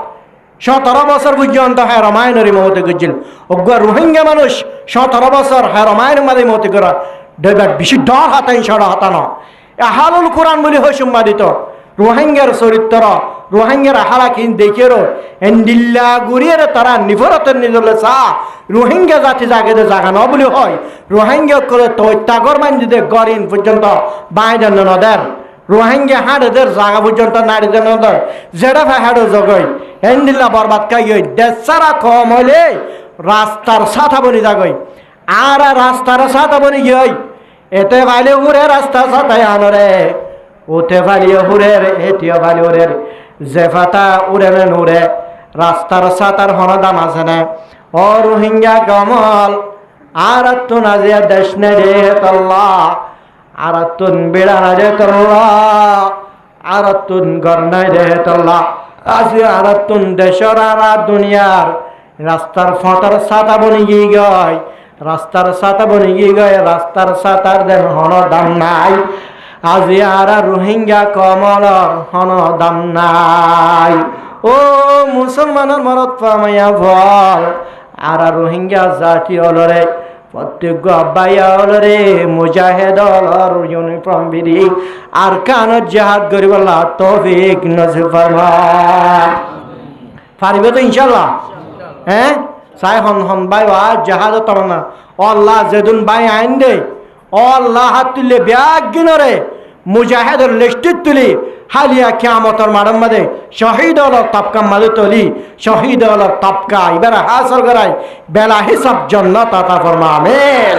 17 বছর পর্যন্ত হেরমাইনের ইমামতি গজিল ওগা রোহিঙ্গা মানুষ 17 বছর হেরমাইন আমাদের ইমামতি করা দেবার বেশি ডর হাতাই ছড়া হাতানো আহালুল কোরআন বলি হয় সুম্মা দিত রোহিঙ্গার চরিত্র রোহিঙ্গার আহারা কিন দেখেরো এন্ডিল্লা গুরিয়ের তারা নিফরতের নিজলে চা রোহিঙ্গা জাতি জাগে জাগানো বলি হয় রোহিঙ্গা করে তো তাগর মান দিতে গরিন পর্যন্ত বাইরে নদের রোহিঙ্গা হাড়েদের জায়গা পর্যন্ত নারীদের নদর যেটা হাড়ো জগই এন্ডিল্লা বরবাদ খাই দেশারা কম হইলে রাস্তার সাথা বনি যাগই আর রাস্তার সাথা বনি গিয়ে এতে বাইলে উড়ে রাস্তা সাথায় আনরে ওতে ফালিয়ে হুরের এটিও ফালি উড়ের যে ফাতা উড়ে নেন উড়ে রাস্তার সাতার হনদাম আছে না ও রোহিঙ্গা কমল আর তুন আজিয়া দেশ নে রে তল্লা আর তুন বেড়া না রে তল্লা আর তুন গর নাই রে তল্লা আজি আর তুন দেশর আর দুনিয়ার রাস্তার ফটার সাতা বনি গিয়ে গয় রাস্তার সাতা বনি গিয়ে গয় রাস্তার সাতার দেন হনদাম নাই আজি আর রোহিঙ্গা কমলর হন দাম নাই ও মুসলমানের মরদ পামাইয়া ভল আর রোহিঙ্গা জাতি অলরে প্রত্যেক আব্বাইয়া অলরে মুজাহিদ অলর ইউনিফর্ম বিধি আর কানত জাহাদ করিবল্লাহ তৌফিক নসিব ফরমান পারিবে তো ইনশাআল্লাহ হ্যাঁ সাই হন বাই জাহাদ তমনা আল্লাহ যেদিন বাই আইন দে আল্লাহ হাত তুলে ব্যাগ গিনরে মুজাহিদের লিস্টিত তুলি হালিয়া কিয়ামতের মাঠের মধ্যে শহীদ হল তবকা মাঝে তুলি শহীদ হল তবকা এবার হাসর করাই বেলা হিসাব জান্নাত আতা ফরমা আমিন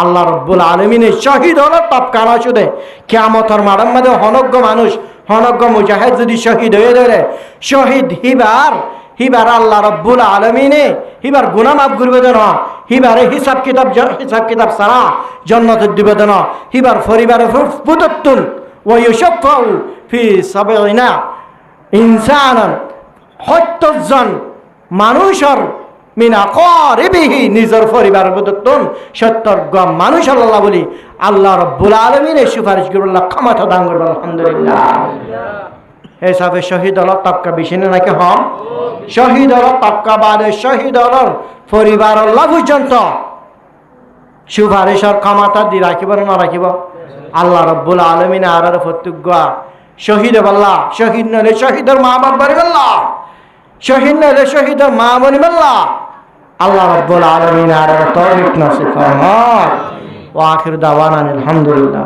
আল্লাহ রাব্বুল আলামিনের শহীদ হল তবকা না শুধু কিয়ামতের মাঠের মধ্যে হনজ্ঞ মানুষ হনজ্ঞ মুজাহিদ যদি শহীদ হয়ে ধরে শহীদ হিবার আল্লাহ রাব্বুল আলামিনে হিবার গুনাহ মাফ করবে দেন হিবারে হিসাব কিতাব সারা জান্নাতে দিবে দেন হিবার পরিবারে ফুততুন ওয়া ইউশাফাউ ফি সাবঈনা ইনসানান ৭০ জন মানুষের মিনা করিবিহি নিজের পরিবারের ফুততুন ৭০ জন মানুষ আল্লাহ বলি আল্লাহ রাব্বুল আলামিনে সুপারিশ করবে আল্লাহ ক্ষমতা দান করবে আলহামদুলিল্লাহ হিসাবে শহীদ হল তবকা বেশি নাকি হন শহীদ হল পক্ষবাদে শহীদ হল পরিবার আল্লাহ পর্যন্ত সুপারিশর ক্ষমতা দি রাখিব না রাখিব আল্লাহ রব্বুল আলমিন আর প্রত্যুজ্ঞা শহীদ বল্লা শহীদ নলে শহীদের মা বাপ বাড়ি বল্লা শহীদ নলে শহীদের মা বনি বল্লা আল্লাহ রব্বুল আলমিন আর তৌফিক নসিব ফরমাক ওয়া আখির দাওয়ানা আলহামদুলিল্লাহ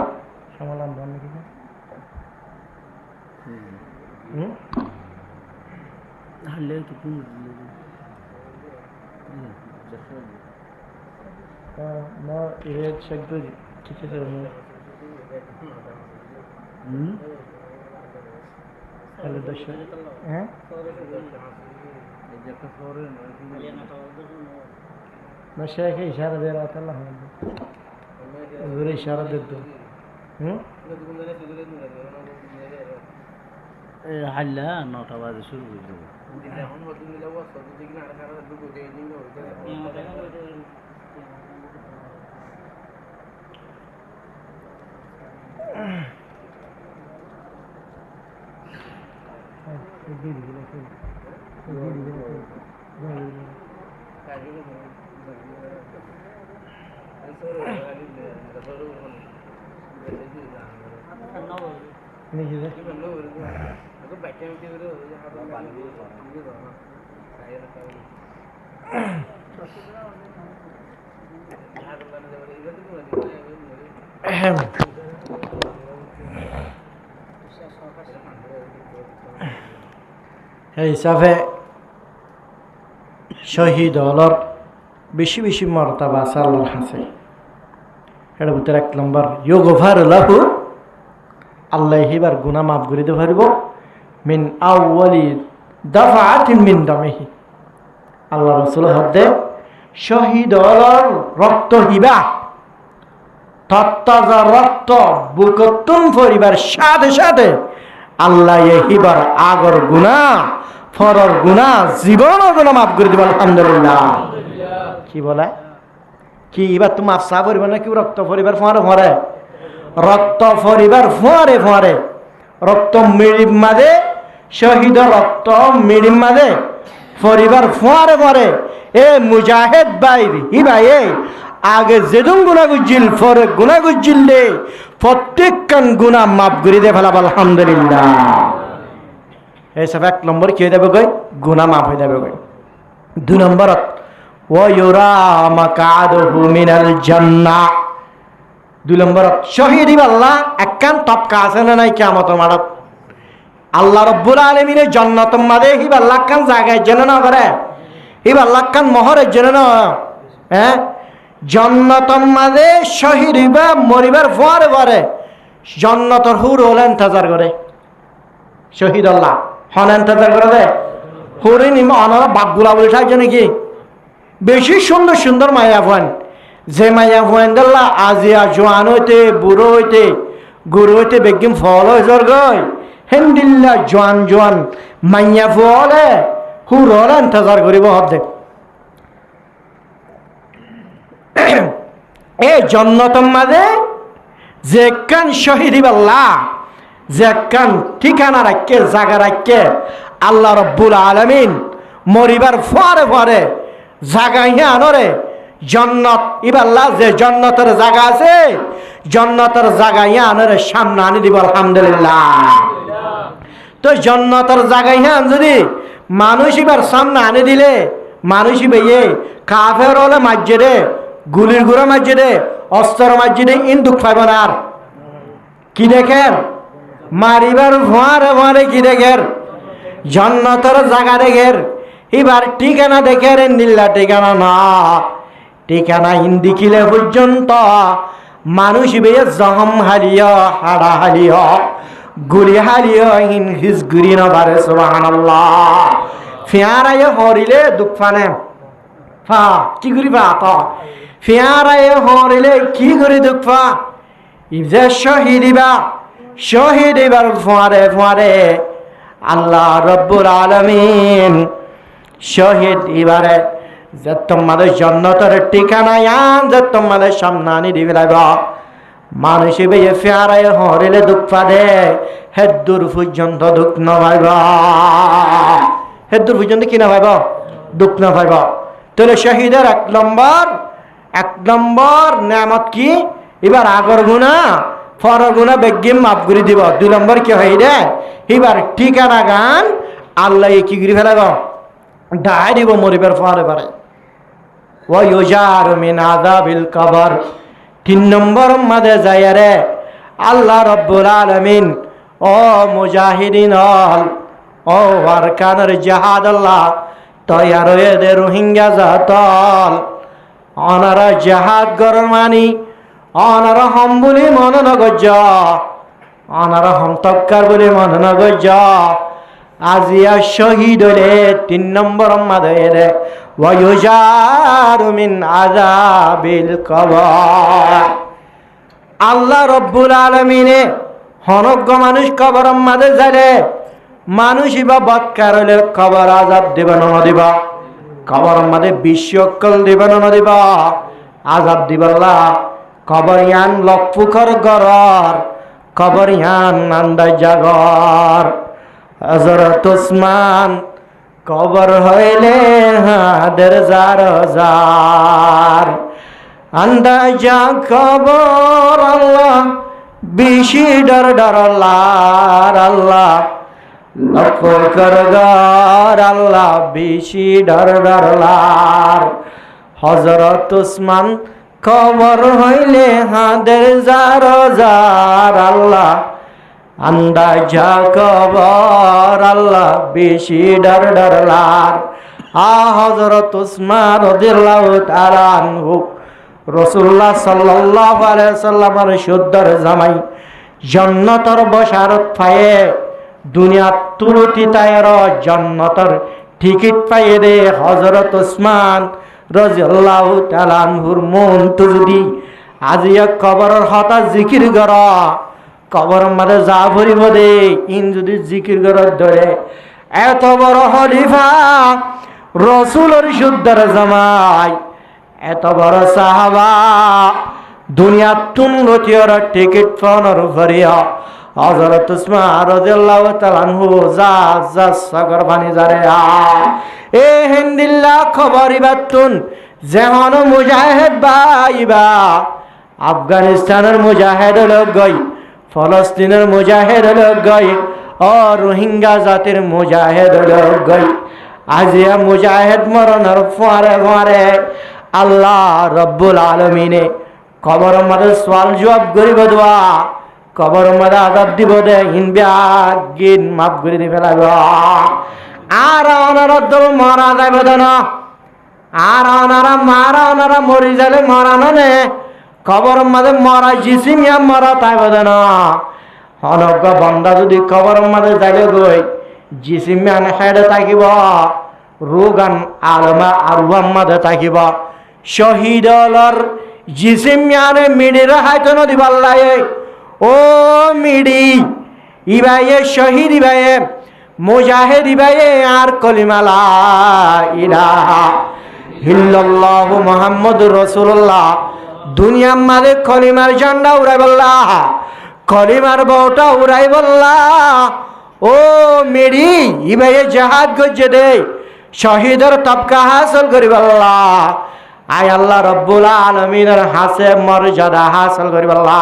इशारा दे रहा था इशारा दे दो हल्ला 9টা বাজে শুরু হয়ে যাবে এই হিসাবে শহীদ হলর বেশি বেশি মর্তবা আছে আল্লাহর কাছে এর ভিতরে 1 নম্বর ইউগফার লাহু আল্লাহ এবার গুনাহ মাফ করে দিতে পারব মিন আউয়ালি দাফআতিন মিন দামিহি আল্লাহ রাসূল হদে শহীদ হলর রক্ত হিবা তত্তাজা রক্ত বুকতুন পরিবার সাথে সাথে আল্লাহ এবার আগর গুনাহ ফরর গুনাহ জীবনও গুনাহ মাফ করে দিবেন আলহামদুলিল্লাহ কি বলে কি এবার তুমি আফসা পরিবার নাকি রক্ত পরিবার ফোয়ারে ফোয়ারে রক্ত পরিবার ফোয়ারে ফোয়ারে রক্ত মিড়িম মাঝে শহীদ রক্ত মিড়িম মাঝে পরিবার ফোয়ারে ফোয়ারে এ মুজাহিদ ভাই হি ভাই আগে যেদুন গুনাহ গুজিল ফরে গুনাহ গুজিলে প্রত্যেকখান গুনাহ মাফ করে দে ফেলা আলহামদুলিল্লাহ এই সব 1 নম্বর কি হয়ে যাবে গই গুনাহ মাফ হয়ে যাবে গই 2 নম্বর ওয়া ইউরা মাকাদহু মিনাল জান্নাহ 2 নম্বর শহীদ আল্লাহ একখান তপকা আছে না নাই কিয়ামতের মাঠত আল্লাহ রাব্বুল আলামিনের জান্নাতের মাঝে হি আল্লাহ খান জায়গায় জেন না করে হি আল্লাহ খান মহরে জেন না হ্যাঁ জান্নাতের মাঝে শহীদ হইবা মরিবার পরে পরে জান্নাতের হুর হলে ইন্তজার করে শহীদ আল্লাহ হন ইন্তজার করে দে হুরে নিমা অনারা বাপগুলা বলে থাকছে নাকি বেশি সুন্দর সুন্দর মায়া ফুয়ান যে মায়া ফুয়ান দাল্লা আজিয়া জোয়ান হইতে বুড়ো হইতে গুরু হইতে বেগিম ফল হয়ে জর গই হেমদিল্লা জোয়ান জোয়ান মাইয়া ফুয়ালে হুর হলে ইন্তজার করিব হদে এ জান্নাতের মাঝে যে কান শহীদ আল্লাহ যে কান ঠিকানা রাখকে জায়গা রাখকে আল্লাহ রব্বুল আলামিন মরিবার পরে পরে জায়গা ইয়া আনরে জান্নাত ইবাল্লাহ যে জান্নাতের জায়গা আছে জান্নাতের জায়গা ইয়া আনরে সামনে আনি দিব আলহামদুলিল্লাহ তো জান্নাতের জায়গা ইয়া আন যদি মানুষ এবার সামনে আনি দিলে মানুষ ইবে কাফের হলে মসজিদে গুলির গুড়া মসজিদে অস্ত্র মসজিদে ইন দুঃখ পাইব না আর কি দেখেন মারিবার ভোয়ারে ভোয়ারে কি দেখেন জান্নাতের জায়গা দেখেন এবার ঠিকানা দেখেন নিল্লা ঠিকানা না ঠিকানা হিন্দি কিলে পর্যন্ত মানুষ বেয়ে জহম হারিয় হাড়া হারিয় গুলি হারিয় হিন হিস গুরি নবারে সুবহানাল্লাহ ফিয়ারায় হরিলে দুঃখ পানে ফা কি করি বা তো ফিয়ারায় হরিলে কি করে দুঃখ পা ইবজে শহীদ এবার ফোয়ারে ফোয়ারে আল্লাহ রব্বুল আলামিন শহীদ এবারে যে তোমাদের জান্নাতের ঠিকানা আন যে তোমাদের সামনে আনি দিবে মানুষ বেয়ে ফিয়ারায় হরিলে দুঃখ পাদে হে দূর পর্যন্ত দুঃখ নবাইবা হেদুর পর্যন্ত কি না পাইব দুঃখ না পাইব তাহলে শহীদের এক নম্বর নেয়ামত কি এবার আগর গুণা ফর গুণা বেগিম মাফ করে দিব 2 নম্বর কি হয় রে এবার ঠিকানা গান আল্লাহ কি করে ফেলাব ডাই দিব মরিবার পরে পারে ওয়ায়ুজার মিন আযাবিল কবর 3 নম্বর মাঝে যায় রে আল্লাহ রাব্বুল আলামিন ও মুজাহিদিন ও আরকানের জিহাদ আল্লাহ তৈয়ার হয়ে দে রোহিঙ্গা জাতল অনারা জিহাদ গরর মানি অনারা হম বলি মন নগজ অনারা হম তক্কার বলি মন নগজ আজিয়া শহীদ হলে 3 নম্বর মাঝে রে ওয়ায়ুজারু মিন আযাবিল কবর আল্লাহ রব্বুল আলামিনে হনজ্ঞ মানুষ কবর মাঝে যারে মানুষ ইবা বৎকার হলে কবর আযাব দিবা না দিবা কবর মাঝে বিশ্বকল দিবা না দিবা আযাব দিবাল্লা কবর ইয়ান লক্ষপুখর গরর কবর ইয়ান নান্দা জাগর হযরত ওসমান কবর হইলে হাদের জার জার আন্দাজা কবর আল্লাহ বেশি ডর ডর আল্লাহ লক্ষ্য কর গর আল্লাহ বেশি ডর ডর হযরত ওসমান কবর হইলে হাদের জার জার আল্লাহ আন্দাজা কবর আল্লাহ বেশি ডর ডর হযরত ওসমান রাদিয়াল্লাহু তাআলা আনহু রাসূলুল্লাহ সাল্লাল্লাহু আলাইহি সাল্লামের শুদ্ধর জামাই জান্নাতের বশারত পায়ে দুনিয়া তুলতি তায়ের জান্নাতের টিকিট পায়ে দে হযরত ওসমান রাদিয়াল্লাহু তাআলা আনহুর মন তো যদি আজিয়া কবরের হতা জিকির করা কবর মাঝে যা ভরিব দে ইন যদি জিকির করার ধরে এত বড় খলিফা রাসূলের শুদ্ধর জামাই এত বড় সাহাবা দুনিয়া তুনগতির টিকিট পাওয়ার ভরিয়া হযরত ওসমান রাদিয়াল্লাহু তাআলা আনহু যা সাগর পানি জারে এ হিন্দিল্লাহ খবরি বাতুন যেমন মুজাহিদ বাইবা আফগানিস্তানের মুজাহিদ লোক গই ফলস্তিনের মুজাহিদ লোক গই ও রোহিঙ্গা জাতির মুজাহিদ লোক গই আজিয়া মুজাহিদ মরণের পরে আল্লাহ রব্বুল আলামিনে কবর মাঝে সওয়াল জবাব করিব দোয়া কবর মাঝে আযাব দিব দে ইনবিয়াগিন মাফ করে দি ফেলাব আর ওনারা দল মারা যাবে না আর ওনারা মরি যালে মরানো নে কবর মাঝে মরা জিসিমিয়া মরা তাই বোধ না অনজ্ঞ বন্দা যদি কবর মাঝে যাইলে গই জিসিমিয়ান হেডে থাকিব রোগান আলমা আরুয়াম মাঝে থাকিব শহীদলর জিসিমিয়ানে মিডির হাইতো নদী পাল্লায় ও মিডি ইবাইয়ে শহীদ ইবাইয়ে মুজাহিদ ইবাইয়ে আর কলিমালা ইলাহা ইল্লাল্লাহু মুহাম্মাদুর রাসূলুল্লাহ দুনিয়ার মাঝে কলিমার ঝান্ডা উড়াই বললা কলিমার বউটা উড়াই বললা ও মেরি ইবাইয়ে জাহাদ গজে দে শহীদের তবকা হাসিল করি বললা আয় আল্লাহ রব্বুল আলামিনের হাসে মর্যাদা হাসিল করি বললা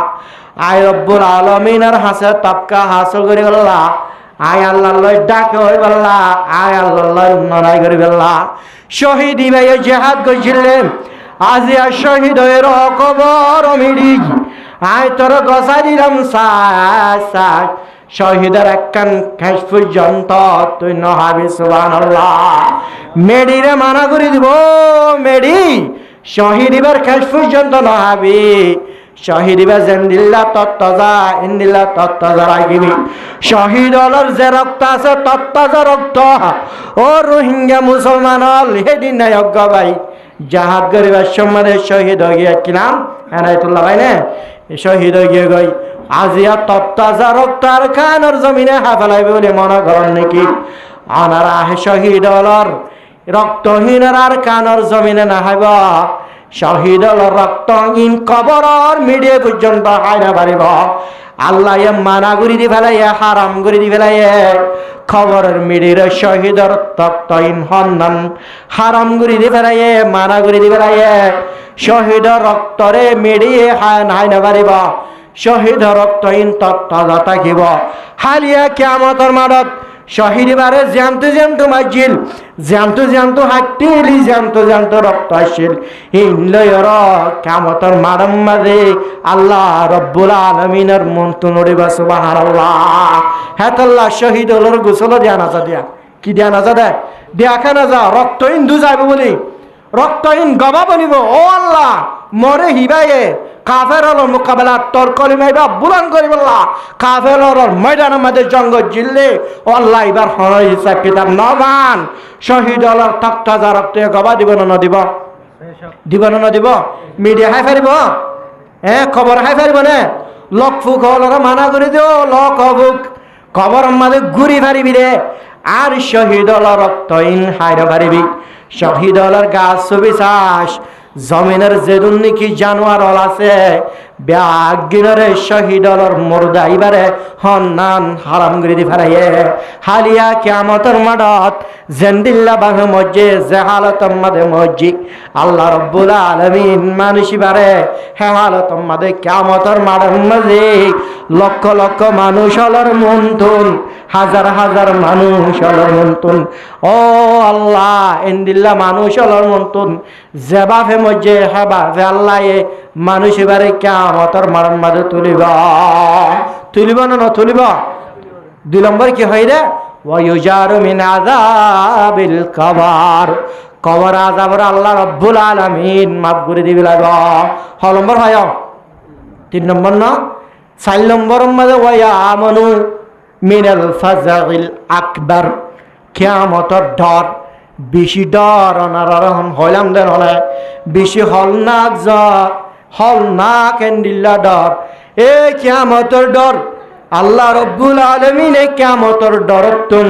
আয় রব্বুল আলামিনের হাসে তবকা হাসিল করি বললা আয় আল্লাহ লয় ডাক হই বললা আয় আল্লাহ লয় নরাই করি বললা শহীদ ইবাইয়ে জাহাদ গজিলেন আজিয়া শহীদ হয়ে কবর মিডি আয় তোর গসা দিলাম সাই শহীদের একখান শেষ পর্যন্ত তুই নহাবি সুবহানাল্লাহ মেডিরে মানা করে দিব মেডি শহীদ ইবার শেষ পর্যন্ত নহাবি শহীদ ইবার জেন্দিল্লা তত্তাজা ইন্দিল্লা তত্তাজা রাখিবি শহীদ হলর যে রক্ত আছে তত্তাজা রক্ত ও রোহিঙ্গা মুসলমান হল হেদিন নাই অজ্ঞ ভাই জাহাদ গরিবার সম্মানে শহীদ হয়ে গিয়েছিলাম এনায়তুল্লাহ ভাই না শহীদ হয়ে গিয়ে গই আজিয়া তত্তাজা রক্তার খানের জমিনে হাফালাইবে বলে মনে করেন নাকি আনারা আহে শহীদ হলর রক্তহীনের আর কানর জমিনে না হাইব শহীদ হলর রক্তহীন কবরর মিডিয়ে পর্যন্ত হাই না পারিব আল্লাহ মানা করে দি ফেলাই হারাম করে দি ফেলাই খবরের মিডির শহীদর তক্তইন হন্নান হারাম করে দি ফেলাই মানা করে দি ফেলাই শহীদর রক্তরে মিডিয়ে হাই না পারিব শহীদ রক্তহীন তত্ত্ব থাকিব হালিয়া কিয়ামতর মানত শহীদ বারে জ্যান্ত জ্যান্ত মাজিল জ্যান্ত হাঁটিলি জ্যান্ত রক্ত আসিল ইনলয়র কিয়ামতর মারম মাঝে আল্লাহ রব্বুল আলামিনের মন তো নড়িবা সুবহানাল্লাহ হেতাল্লাহ শহীদ হলোর গোসল দিয়া না দিয়া কি দিয়া না দেয় দেখা না যা রক্তহীন দু যাবে বলি রক্তহীন গবা বনিব ও আল্লাহ মরে হিবাইয়ে কাফের হল মোকাবেলা তোর কলিমাইবা বুলান করিবল্লা কাফের হল ময়দান আমাদের জঙ্গ জিল্লে আল্লাহ এবার হন হিসাব কিতাব নবান শহীদ হলর তক্তা যা রক্ত গবা দিব না দিব দিব না দিব মিডিয়া হাই ফারিব খবর হাই ফারিব নে লক ফুক হলর মানা করে দিও লক হবুক খবর আমাদের ঘুরি ফারিবি রে আর শহীদ হল রক্তহীন হাইরা ফারিবি শহীদ হলর গাছ ছবি চাষ জমিনের যেদুন নাকি জানোয়ার হল আছে ব্যাগিনরে শহীদ হলর মুর্দা এবারে হন্নান হারাম করে দি ফেলাইয়ে হালিয়া কিয়ামতের মাঠত জেন্দিল্লা বাহে মজ্জে জেহালতম মাদে মজ্জি আল্লাহ রব্বুল আলামিন মানুষ এবারে হে হালতম মাদে কিয়ামতের মাঠের মাঝে লক্ষ লক্ষ মানুষ হলর মন্থন হাজার হাজার মানুষ হলর মন্থন ও আল্লাহ এন্দিল্লা মানুষ হলর মন্থন জেবাফে মজ্জে হেবা যে আল্লাহ মানুষ এবারে কিয়ামতের মাঠের মাঝে তুলিব না তুলিব 2 নম্বর কি হয় রে ওয়ায়ুজারু মিন আযাবিল কবর আযাবর আল্লাহ রব্বুল আলামিন মাফ করে দিবে লাগা 6 নম্বর হয় 3 নম্বর না 4 নম্বর মধ্যে ওয়া আমানু মিনাল ফাজাইল আকবার কিয়ামতের ডর বেশি ডর অনারহম হইলাম দেন হলে বেশি হল না কেন্দিল্লা ডর এ কিয়ামতের ডর আল্লাহ রব্বুল আলামিন কিয়ামতের ডরতুন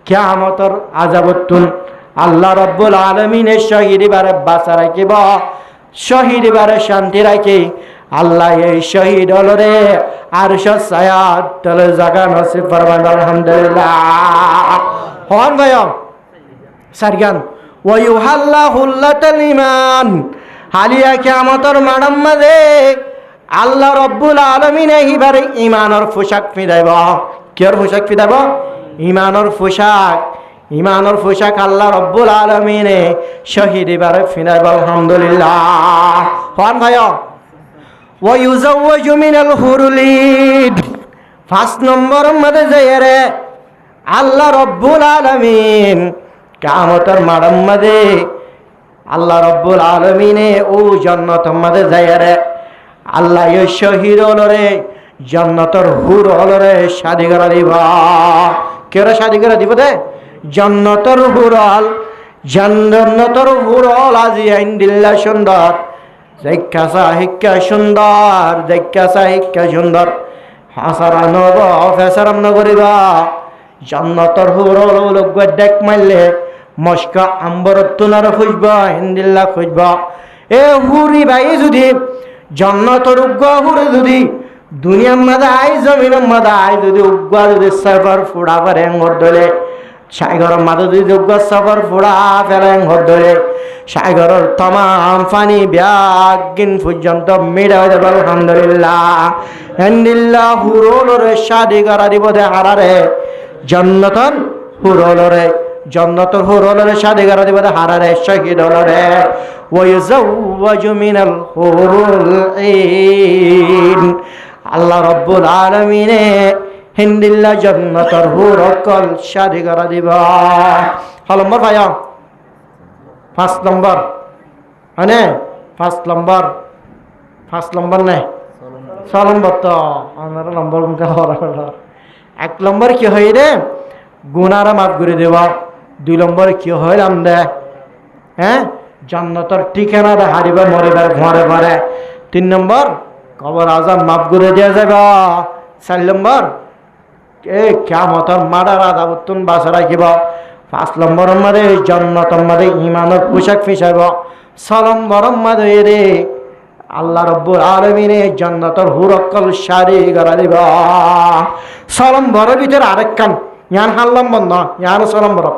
কিয়ামতের আযাবতুন আল্লাহ রব্বুল আলামিন শহীদ বারে বাঁচা রাখিব শহীদ বারে শান্তি রাখি আল্লাহ এই শহীদ হলরে আরশ ছায়াত তলে জায়গা নসিব ফরমান আলহামদুলিল্লাহ হন ভাই সারগান ওয়ায়ুহাল্লা হুল্লাতাল ঈমান হালিয়া কিয়ামতের মাঠের মাঝে আল্লাহ রব্বুল আলামিন এইবারে ঈমানের পোশাক পিঁধাইব কিয়র পোশাক পিঁধাইব ঈমানের পোশাক আল্লাহ রব্বুল আলামিন শহীদ এবারে পিঁধাইব আলহামদুলিল্লাহ হন ভাই ওয়ায়ুজাওয়াজু মিনাল হুরুলিদ 5 নম্বরের মধ্যে যাইরে আল্লাহ রব্বুল আলামিন কিয়ামতের মাঠের মাঝে আল্লাহ রব্বুল আলামিনে ও জান্নাতের মাঝে যাইরে আল্লাহ এই শহীদ হলরে জান্নাতের হুর হলরে শাদি করে দিব কেরা শাদি করে দিব দে জান্নাতের হুর হল আজি আইন্দিল্লা সুন্দর দেখা হিক্কা সুন্দর হাসারা নব ফেসারাম নগরিবা জান্নাতের হুর হল দেখ মারলে মস্কা আম্বরত তুনার খুঁজবা হিন্দিল্লা খুঁজবা এ হুরি ভাই যদি জান্নাতের উগ্গা হুরে যদি দুনিয়ার মাঝে আই জমিনের মাঝে আই যদি উগ্গা যদি সাফার ফুড়া পারে ঘর ধরে সাগরের মাঝে যদি উগ্গা সাফার ফুড়া ফেলে ঘর ধরে সাগরের তমাম পানি ব্যাগিন পর্যন্ত মেডা হয়ে যাবে আলহামদুলিল্লাহ হিন্দিল্লা হুরোলরে শাদি করা দিব দে হারারে জান্নাতের হুরোলরে শাদি করা দিব দে হারারে শহীদ হলরে ওয়ায়ুজাওয়াজু মিনাল হুরুল ঈন আল্লাহ রব্বুল আলামিন হিন্দিল্লা জান্নাতের হুর কল শাদি করা দিব 6 নম্বর ভাই 5 নম্বর মানে 5 নম্বর নাই 6 নম্বর তো আমার নম্বর কোনটা হওয়ার 1 নম্বর কি হয় রে গুনারা মাফ করে দেওয়া 2 নম্বর কি হইলাম দে জান্নাতের ঠিকানা দে হারিবা মরিবার ঘরে ঘরে 3 নম্বর কবর আযাব মাফ করে দেয়া যাবে 4 নম্বর কিয়ামতের মাঠের আযাবতুন বাঁচা রাখিব 5 নম্বরের মধ্যে জান্নাতের মধ্যে ঈমানের পোশাক পিছাইব 6 নম্বরের মধ্যে রে আল্লাহ রব্বুল আলামিনে জান্নাতের হুরকল শাড়ি গড়া দিব সলম বড় ভিতরে আরেকখান ইয়ান হাল্লাম বন্ধ ইয়ান সলম বড়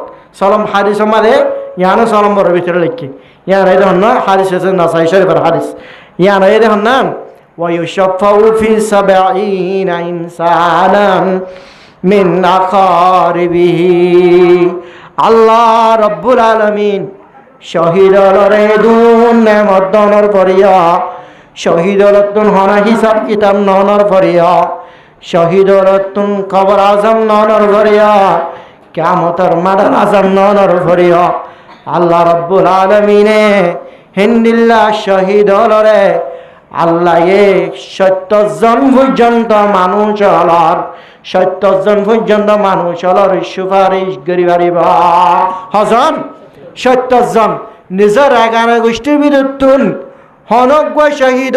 সলম হাদিস আমাদের ইয়ান সলম বড় ভিতরে লিখি ইয়ান এই দেখুন না হাদিস আছে নাসাই শরীফের হাদিস ইয়ান এই দেখুন না ويشفع في 70 إنسانا من أقاربه আল্লাহ রব্বুল আলামিন শহীদরে দুন নেমত দনর পরিয়া শহীদরতুন হনা হিসাব কিতাব ননর পরিয়া শহীদরতুন কবর আজম ননর পরিয়া কিয়ামতের মাঠের আজম ননর পরিয়া আল্লাহ রব্বুল আলামিনে হিন্দিল্লাহ শহীদরে আল্লাহ 70 জন পর্যন্ত মানুষ হলার 70 জন পর্যন্ত মানুষ হলার সুপারিশ করি পারিব হজন 70 জন নিজের 11 গোষ্ঠীর বিরুদ্ধুন হনজ্ঞ শহীদ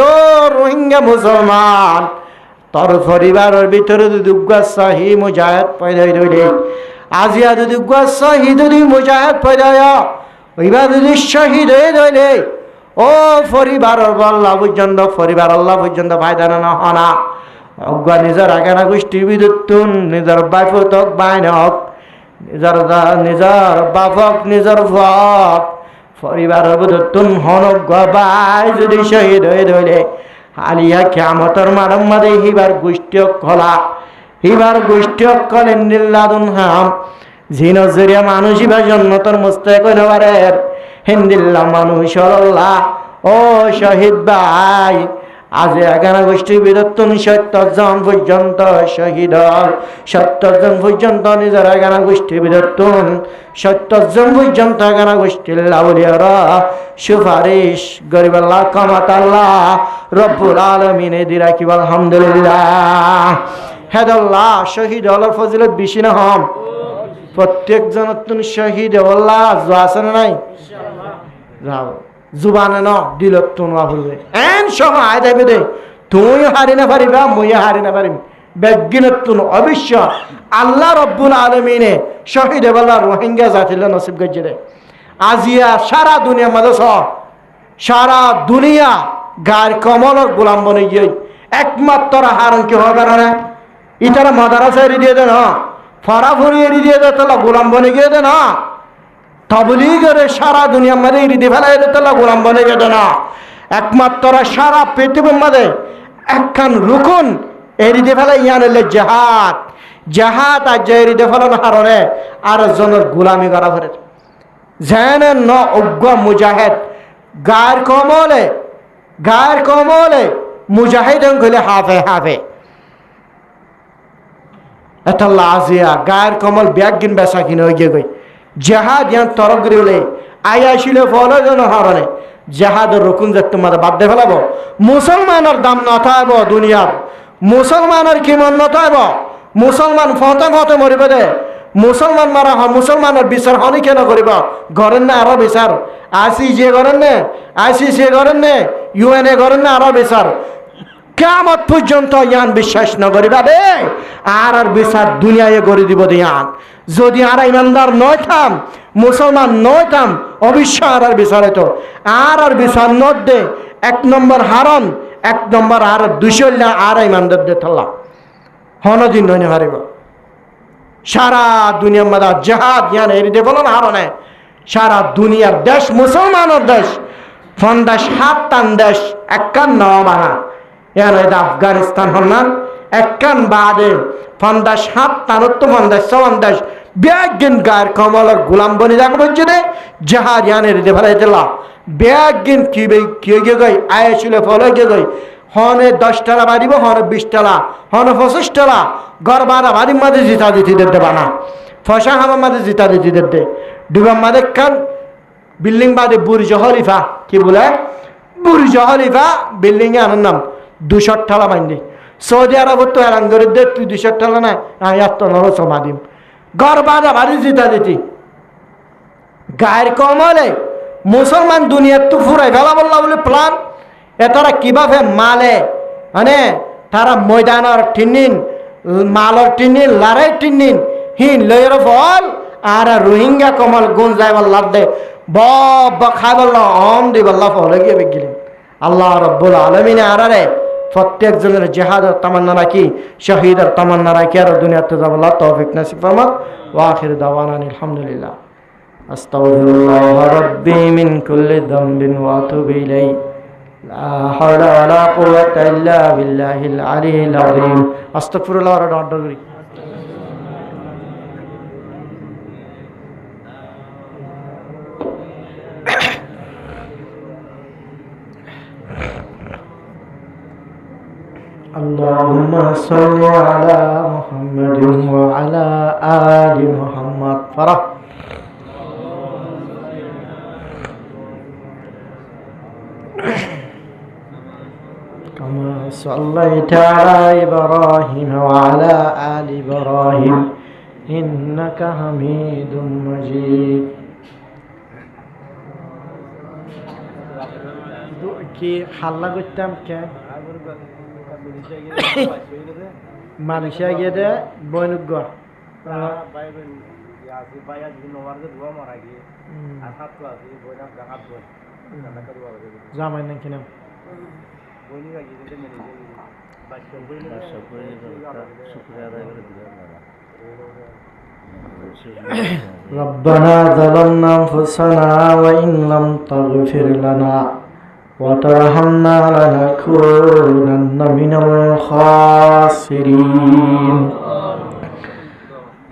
রোহিঙ্গা মুসলমান তোর পরিবারের ভিতরে দুর্গ শাহী মুজাহিদ পয়দা হইলে আজিয়া দুর্গ শাহী যদি মুজাহিদ পয়দা ওইবা যদি শহীদ হইলে ও পরিবারের আল্লাহ পর্যন্ত পরিবার আল্লাহ পর্যন্ত ফায়দা না হনা অজ্ঞ নিজের 11 গোষ্ঠীর বিরুদ্ধুন নিজের বাপতক বাইনক নিজের বাপক নিজের ভক পরিবারের বিরুদ্ধুন হনজ্ঞ বাই যদি শহীদ হয়ে ধরে আলিয়া কিয়ামতের মাঠের মাঝে হিবার গোষ্ঠী খোলা হিবার গোষ্ঠী কলেন নিল্লাদুন হাম জিনো জরিয়া মানুষ হিবার জন্নতর মুস্তাক হইতে পারে হিন্দিল্লা মানুষ আল্লাহ ও শহীদ ভাই আজ 11 গোষ্ঠীর বিরুদ্ধুন 70 জন পর্যন্ত শহীদ 70 জন পর্যন্ত নিজের 11 গোষ্ঠীর বিরুদ্ধুন 70 জন পর্যন্ত 11 গোষ্ঠীর লাউলিয়ারা সুপারিশ গরিব আল্লাহ কামাত আল্লাহ রব্বুল আলামিনে দি রাখিব আলহামদুলিল্লাহ হেদাল্লাহ শহীদ হলার ফজিলত বেশি না হম প্রত্যেক জনতুন শহীদ আল্লাহ আছে না নাই যাও জুবানে ন দিলত তোনবা ফুলবে এন সময় দেবে দে তুই হারি না পারিবা মই হারি না পারিম বেগিনতুন অবশ্য আল্লাহ রব্বুল আলামিনে শহীদ আল্লাহ রোহিঙ্গা জাতিলা নসিব গজ্জে দে আজিয়া সারা দুনিয়া মাঝে সারা দুনিয়া গার কমলর গোলাম বনে গিয়ে একমাত্র হারণ কি হবে না ইতারা মাদ্রাসা এড়িয়ে দিয়ে দেন ফরাফরি এড়িয়ে দিয়ে দে তাহলে গোলাম বনে গিয়ে দে না তবলিগের সারা দুনিয়ার মধ্যে ইরিদি ফেলাই দিতে গোলাম বনে যেত না একমাত্র সারা পৃথিবীর মধ্যে একখান রুকুন এরিদি ফেলাই ইয়ানলে জাহাদ জাহাদ আর যে এরিদি ফেলানোর কারণে আর জনের গোলামি করা ফেরে যেন ন অজ্ঞ মুজাহিদ গায়ের কমলে মুজাহিদ গেলে হাফে হাফে এটা লাজিয়া গায়ের কমল ব্যাগ কিন বেচা কিনে হয়ে গই জাহাদ ইয়ান তরক করে বলে আইয়াছিল ফলো জন হারণে জাহাদের রকুন যে তোমাদের বাদ দিয়ে ফেলাবো মুসলমানের দাম না থাকব দুনিয়ার মুসলমানের কিমন না থাকব মুসলমান ফতে মরিবে দে মুসলমান মারা মুসলমানের বিচার হনি কেন করিব করেন না আরো বিচার ICJ করেন না ICC করেন না UN করেন না আরো বিচার কিয়ামত পর্যন্ত ইয়ান বিশ্বাস না করিবা দে আর বিচার দুনিয়ায় করে দিব দিয়ান যদি আর ইমানদার নয় থাম মুসলমান নয় থাম অবশ্যই আর বিচার তো আর বিচার নট দে 1 নম্বর হারন 1 নম্বর আর 200 আর ইমানদার দে থাল্লা হনদিন নয় হারিব সারা দুনিয়ার মধ্যে জাহাদ ইয়ান এর দে বলেন হারনে সারা দুনিয়ার দেশ মুসলমানের দেশ 57 দেশ একখান নমানা ইয়ান এটা আফগানিস্তান হল না একখান বাদে 57 দেশ ব্যাগিন গায়ের কমলের গোলাম বনি যাকে বলছে রে জাহাজ ইয়ানের দে ফেলাই দিলা ব্যাগিন কি গিয়ে গই আয়েছিল ফলে গিয়ে গই হনে 10 টালা বাড়িব হনে 20 টালা হনে 25 টালা গরবারা বাড়ির মাঝে জিতা দিতে দেবা না ফসা হামার মাঝে জিতা দিতে দে ডুবার মাঝে কান বিল্ডিং বাদে বুর্জ খলিফা কি বলে বুর্জ খলিফা বিল্ডিং এর নাম 200 টালা বান্ধি সৌদি আরব তো হেরান করে দে তুই 200 টালা না এত নর সমাদিম গরবারা বাড়ি জিতা দিতি গায়ের কমলে মুসলমান দুনিয়ার তো ফুরাই ফেলা বললা বলে প্লান এতারা কিভাবে মালে মানে তারা ময়দানের টিনিন মালর টিনিন লড়াই টিনিন হিন লয়ের ফল আর রোহিঙ্গা কমল গুণ যাই বললার দে বব খাই বলল অম দি বললা ফলে গিয়ে গেলেন আল্লাহ রব্বুল আলামিন আরারে প্রত্যেকজনের জিহাদের তামান্না রাখি, শহীদের তামান্না রাখি আর দুনিয়াতে যাব আল্লাহ তৌফিক নসিব ফরমাক। ওয়া আখিরু দাওয়ানা আলহামদুলিল্লাহ। আস্তাগফিরুল্লাহ রাব্বি মিন কুল্লি যামবিন ওয়া আতুবু ইলাইহি। লা হাওলা ওয়া লা কুওয়াতা ইল্লা বিল্লাহিল আলিয়্যিল আযীম। আস্তাগফিরুল্লাহ আর অর্ডার করি। اللهم صل على محمد وعلى آل محمد فرح كما صليت على إبراهيم وعلى آل إبراهيم إنك حميد مجيد কি হাল্লা করতাম কে মানুষে গিয়ে দে বৈনুজ্ঞ জামাই নাকি নাম ربنا ظلمنا أنفسنا وإن لم تغفر لنا وترحمنا لنكونن من الخاسرين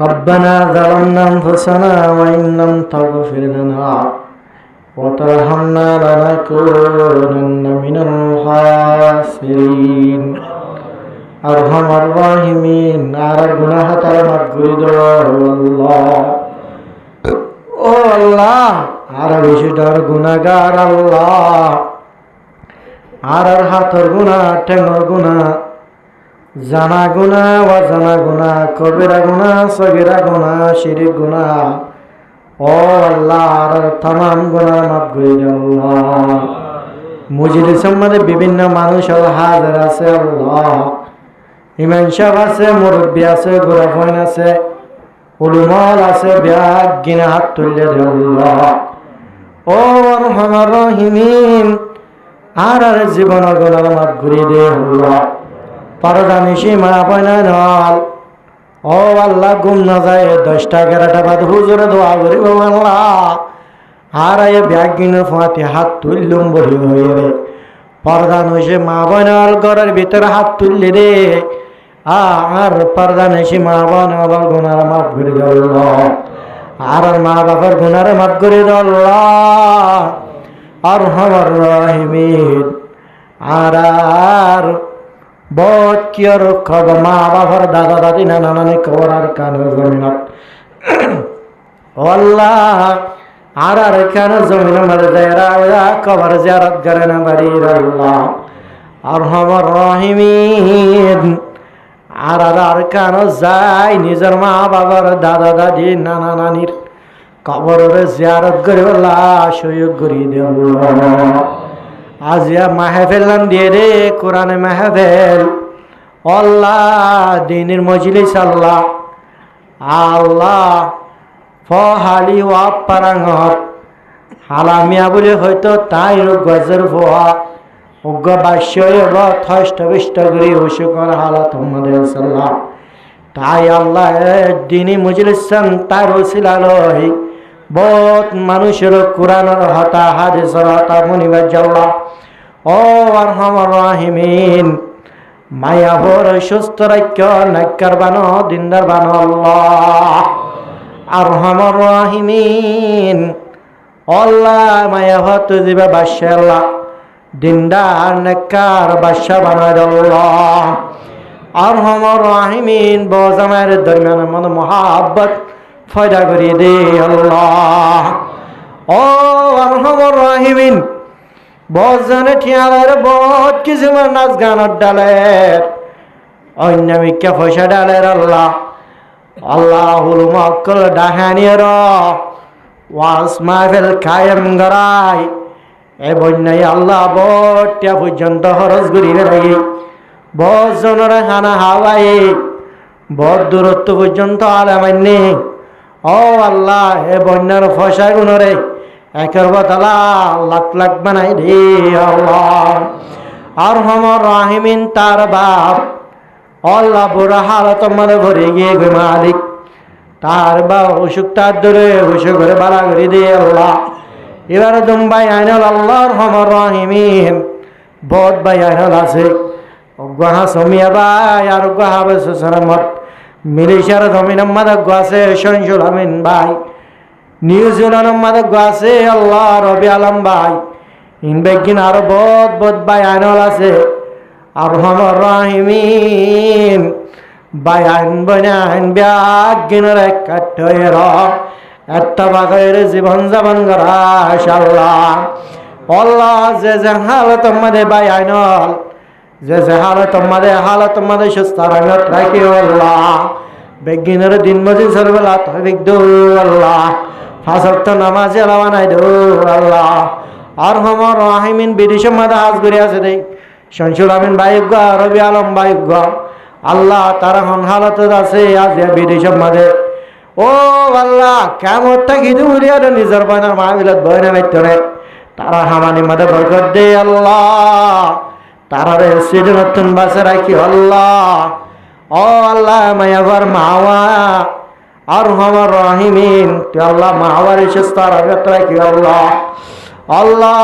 ربنا ظلمنا أنفسنا وإن لم تغفر لنا وترحمنا لنكونن من الخاسرين أرحم الراحمين আর গুনাহ তারা মাফ করে দাও আল্লাহ ও আল্লাহ আর বেশি ডর গুনাহগার আল্লাহ আর হাতর গুনাহ ঠেঙ্গর গুনাহ জানা গুনাহ অজানা গুনাহ কবিরা গুনাহ সগীরা গুনাহ শিরক গুনাহ ও আল্লাহ আর तमाम গুনাহ মাফ করে দাও আল্লাহ মজলিসের মধ্যে বিভিন্ন মানুষ হাজির আছে আল্লাহ ইমাম সাহেব আছে মুরব্বী আছে গোরাফাইন আছে উলুমাল আছে ব্যাগ গিনা হাত তুলে দে আল্লাহ ও আরহামার রাহিমিন আর জীবন গুনাহ মাফ করে দে আল্লাহ পরদা নিশি মা বয়না নল ও আল্লাহ গুম না যায় 10টা 11টা বাদ হুজুরে দোয়া করি ও আল্লাহ আর এই ব্যাগ গিনা ফাতে হাত তুললুম বলি হয়ে রে পরদা নিশি মা বয়নাল ঘরের ভিতরে হাত তুললে রে আর পর্দা নিশি মা বোনের গুনাহ মাফ করে দাও আল্লাহ আর মা বাবার গুনাহ মাফ করে দাও আল্লাহ আরহামার রাহিমিন আর বহুত কি আর কব মা বাবার দাদা দাদি নানা নানি কবরার কানের জমিনত ও আল্লাহ আর কানের জমিন মধ্যে যারা কবর জিয়ারত করে না বাড়ির আল্লাহ আরহামার রাহিমিন আর কেন যাই নিজের মা বাবার দাদা দাদি নানা নানির কবরের জিয়ারত করে সুযোগ করি দে আজিয়া মাহফিল নাম দিয়ে রে কোরআনে মাহফিল আল্লাহ দিনের মজলিস আল্লাহ আল্লাহ ফহালি ওয়া পারাঙ্গত হালামিয়া বলে হয়তো তাই গজর ফোয়া উগ্র বাস্য থষ্ট বিষ্ট করি হুশুকর হালাত সাল্লাহ তাই আল্লাহ দিনী মজলিসান তার ওসিলালহি বহুত মানুষের কোরআনের হতা হাদিসের হতা মনিবার জাল্লাহ ও আরহামার রাহিমিন মায়া ভোর সুস্থ রাখ্য নাক্কার বানো দিনদার বানো আল্লাহ আরহামার রাহিমিন আল্লাহ মায়া ভোর তুজিবা বাস্য আল্লাহ দিনদার নেককার বাদশা বানায় আল্লাহ আরহামার রাহিমিন বজামের দরমিয়ানের মধ্যে মহাব্বত ফয়দা করিয়ে দে আল্লাহ ও আরহামার রাহিমিন বজানে ঠিয়ালের বহুত কিছু নাচ গানের ডালের অন্যমিকা পয়সা ডালের আল্লাহ আল্লাহুল মক্কল ডাহানির ওয়াস মাহফিল কায়েম গরাই এ বন্যায় আল্লাহ বটিয়া পর্যন্ত খরচ করিবে লাগে বহুত জনের হানা হাওয়াই বহুত দূরত্ব পর্যন্ত আলামান্যে ও আল্লাহ এ বন্যার ফসা গুণরে একের বদলা লাখ লাখ বানাই দে আল্লাহ। আর হমর রাহিমিন তার বাপ আল্লাহ বুড়া হালত মনে ভরে গিয়ে গে মালিক, তার বা অসুখ তার ধরে বসে করে বালা করে দে আল্লাহ। এবার দুম্বাই আইনল আল্লাহর হমর রাহিমিন বহুত ভাই আইনল আছে, গুহা সমিয়া ভাই আর গুহা বেসরমত মিলিশার জমিন মাদক গাছে শনসুল আমিন ভাই, নিউজিল্যান্ড মাদক গাছে আল্লাহ রবি আলম ভাই, ইনবেগিন আরো বহুত বহুত ভাই আইনল আছে। আর হমর রাহিমিন ভাই আইন বনে আইন ব্যাগিনের এক কাঠের একটা বাঘের জীবন যাপন করা আল্লাহ। আল্লাহ যে যে হালত মধ্যে ভাই আইনল, যে যে হালত মধ্যে সুস্থ রঙত রাখি আল্লাহ। বেগিনের দিন মজিদ সরবেলা তহবিক দো আল্লাহ, ফাঁসক্ত নামাজ এলাওয়া নাই দো আল্লাহ। আর হমর রাহিমিন বিদেশের মধ্যে হাজ করে আছে দেই শনসুল আমিন ভাইজ্ঞ রবি আলম ভাইজ্ঞ আল্লাহ, তারা হন হালত আছে আজ বিদেশের মধ্যে। ও আল্লাহ কেমনটা কিন্তু উড়িয়ে নিজের বয়নার মাহবিলত বয়না মাইতরে তারা হামানি মধ্যে বরকত দে আল্লাহ, তারা রে সৃজনতুন বাসে রাখি আল্লাহ। ও আল্লাহ মায়াবার মাওয়া আর হমর রাহিমিন তুই আল্লাহ মাওয়ার সুস্তার আগত রাখি আল্লাহ। আল্লাহ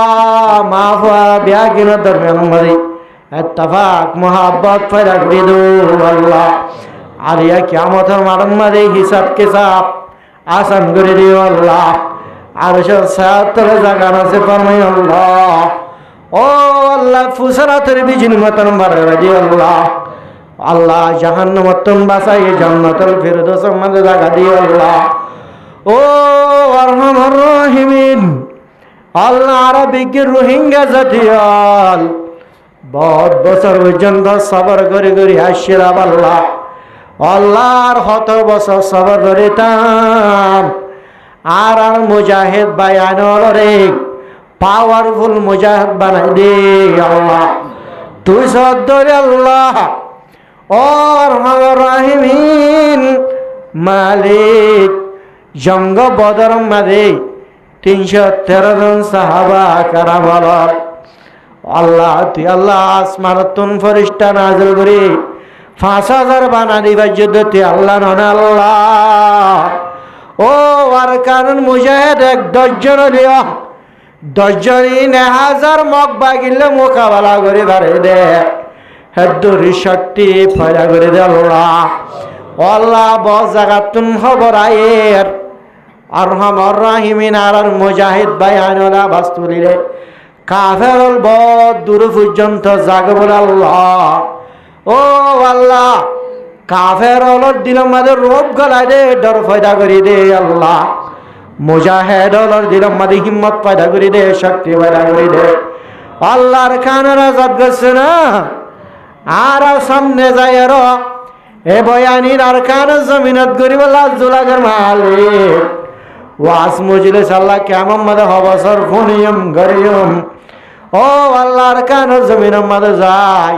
মাফা ব্যাগিন দরমিয়ান মধ্যে ইত্তেফাক মোহাব্বত ফয়দা করে দো আল্লাহ। আর ইয়া কিয়ামতের মাঠের মধ্যে হিসাব কিতাব আসান করে দিও আল্লাহ। আর সব সাতরে জাগান আছে ফরমাই আল্লাহ। ও আল্লাহ ফুসরাতের বিজিন মতন বাড়াই দিও আল্লাহ। আল্লাহ জাহান্নামতন বাঁচাই জান্নাতুল ফিরদৌসের মধ্যে জায়গা দিও আল্লাহ। ও আরহামুর রাহিমিন আল্লাহ আরবিকের রোহিঙ্গা জাতীয় বহুত বছর পর্যন্ত সবর করে করে আসছিলাম আল্লাহ। আল্লাহর হত বছর সবর করিতাম। আর মুজাহিদ ভাই আনল রে পাওয়ারফুল মুজাহিদ বানাই দে আল্লাহ, তুই সদ্দরে আল্লাহ। ও আরহামুর রাহিমিন মালিক জঙ্গ বদর মাঝে 313 জন সাহাবা কারাম আল্লাহ, তুই আল্লাহ আসমানতুন ফরিস্তা নাযিল করি 5000 বানা দিবার যুদ্ধ তুই আল্লাহ নন আল্লাহ। ও আর কারণ মুজাহিদ 10 জন লিয়া 10 জনই 1000 মক বাগিলে মোকাবেলা করে বাড়ে দে হেদুরি শক্তি ফয়দা করে দে আল্লাহ। আল্লাহ বহু জায়গাতুন খবর আয়ের আরহামুর রাহিমিন আর মুজাহিদ ভাই আনলা বাস্তুলিরে কাফেরল বহুত দূর পর্যন্ত জাগে বলে আল্লাহ। ও আল্লাহ কাফেরল দিলের মাঝে রোগ গলাই দে ডর ফয়দা করি দে আল্লাহ। মুজাহিদল দিলের মাঝে হিম্মত পয়দা করি দে শক্তি পয়দা করি দে আল্লাহর খানের আজাদ গেছে না। আর সামনে যায় আর এ বয়ানির আর খান জমিনত গরিব লাজুলাগের মালিক ওয়াস মজলিস আল্লাহ কেমন মাদে হবসর ফুনিয়ম গরিয়ম। ও আল্লাহর কান জমিনের মাঝে যায়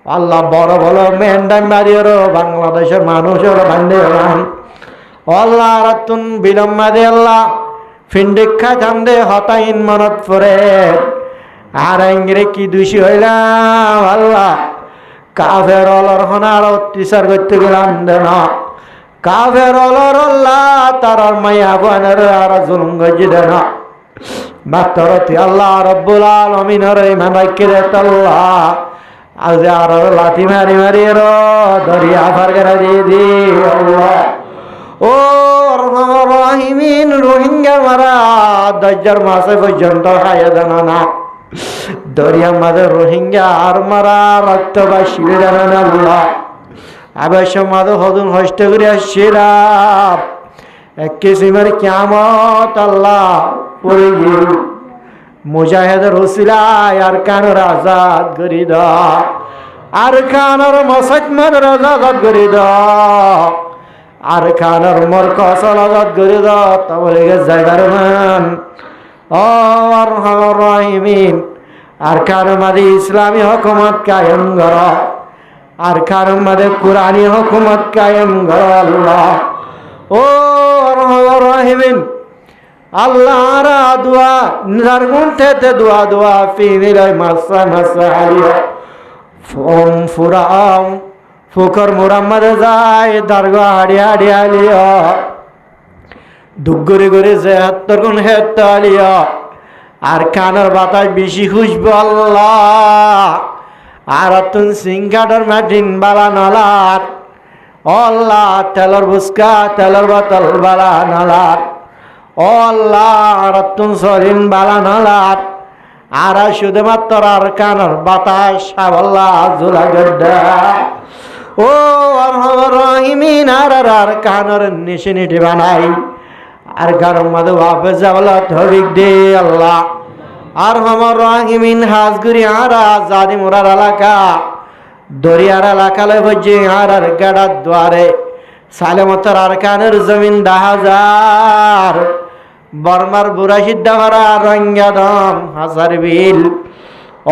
আল্লাহ বড় বড় মেন্ডাম বাড়িয়েরো বাংলাদেশের মানুষের বান্ধে আল্লাহ রাতুন বিলম মাদে আল্লাহ ফিন্ডিক্ষা কান্দে হতাইন মনত পরে আর ইংরে কি দোষী হইলাম আল্লাহ। কাফের অলর হনার অত্যাচার করতে গেলাম দেন কাফের অলর আল্লাহ তার মায়া বোনের আর জুলুম গজি দেন মাত্র তুই আল্লাহ রব্বুল আলামিনের ইমান রাখি দে আল্লাহ। আজ আর লাঠি মারি মারি দরিয়া ফার করে দিয়ে দি আল্লাহ। ও আরহামুর রাহিমিন রোহিঙ্গা মারা 10 মাসে পর্যন্ত খাইয়া দেন না দরিয়ার মাঝে রোহিঙ্গা আর মারা রক্ত বা শিবে জানান আল্লাহ। আবার মাঝে হদুন হস্ত করে আসছিলাম এক কিসিমের কিয়ামত আল্লাহ পড়ে গিয়ে মুজাহিদের ওসিলায় আর কানের আজাদ করি দাও আর খানের মসাকমানের আজাদ করি দাও আর খানের মোর কসল আজাদ করি দাও তবে জায়গার মান। ও আরহামুর রাহিমিন আর কারো মাঝে ইসলামী হুকুমত কায়েম কর আর কারো মাঝে কুরআনী হুকুমত কায়েম কর আল্লাহ। ও আরহামুর রাহিমিন আল্লাহরা দোয়া নিজার গুনতে দোয়া ফিনিলাই মাসা আলিয়া ফোম ফুরাম ফুকর মুরাম্মদ যায় দারগা হাড়ি আলিয়া দুগুরি করে যে হাত্তর গুণ হেত্ত আলিয়া আর কানের বাতাস বেশি খুশবু আল্লাহ আর তুন সিংকাটার মাটিন বালা নালার আল্লাহ তেলর বুসকা তেলর বোতল বালা নালার আল্লাহ আর তুন সরিন বালা নালার আর শুধুমাত্র আর কানের বাতাস আল্লাহ জুলা গড্ডা ও আর রহিমিন আর কানের নিশিনিটি বানাই আর গারম মাদু বাপে যাবলা তবিক দে আল্লাহ আর আমার রাহিমিন হাজগুড়ি আর আজাদি মোরার এলাকা দরিয়ার এলাকালে বজে আর গাড়ার দ্বারে সালেমতর আর কানের জমিন 10,000 বর্মার বুড়া সিদ্ধা ভরা রঙ্গাদম হাজার বিল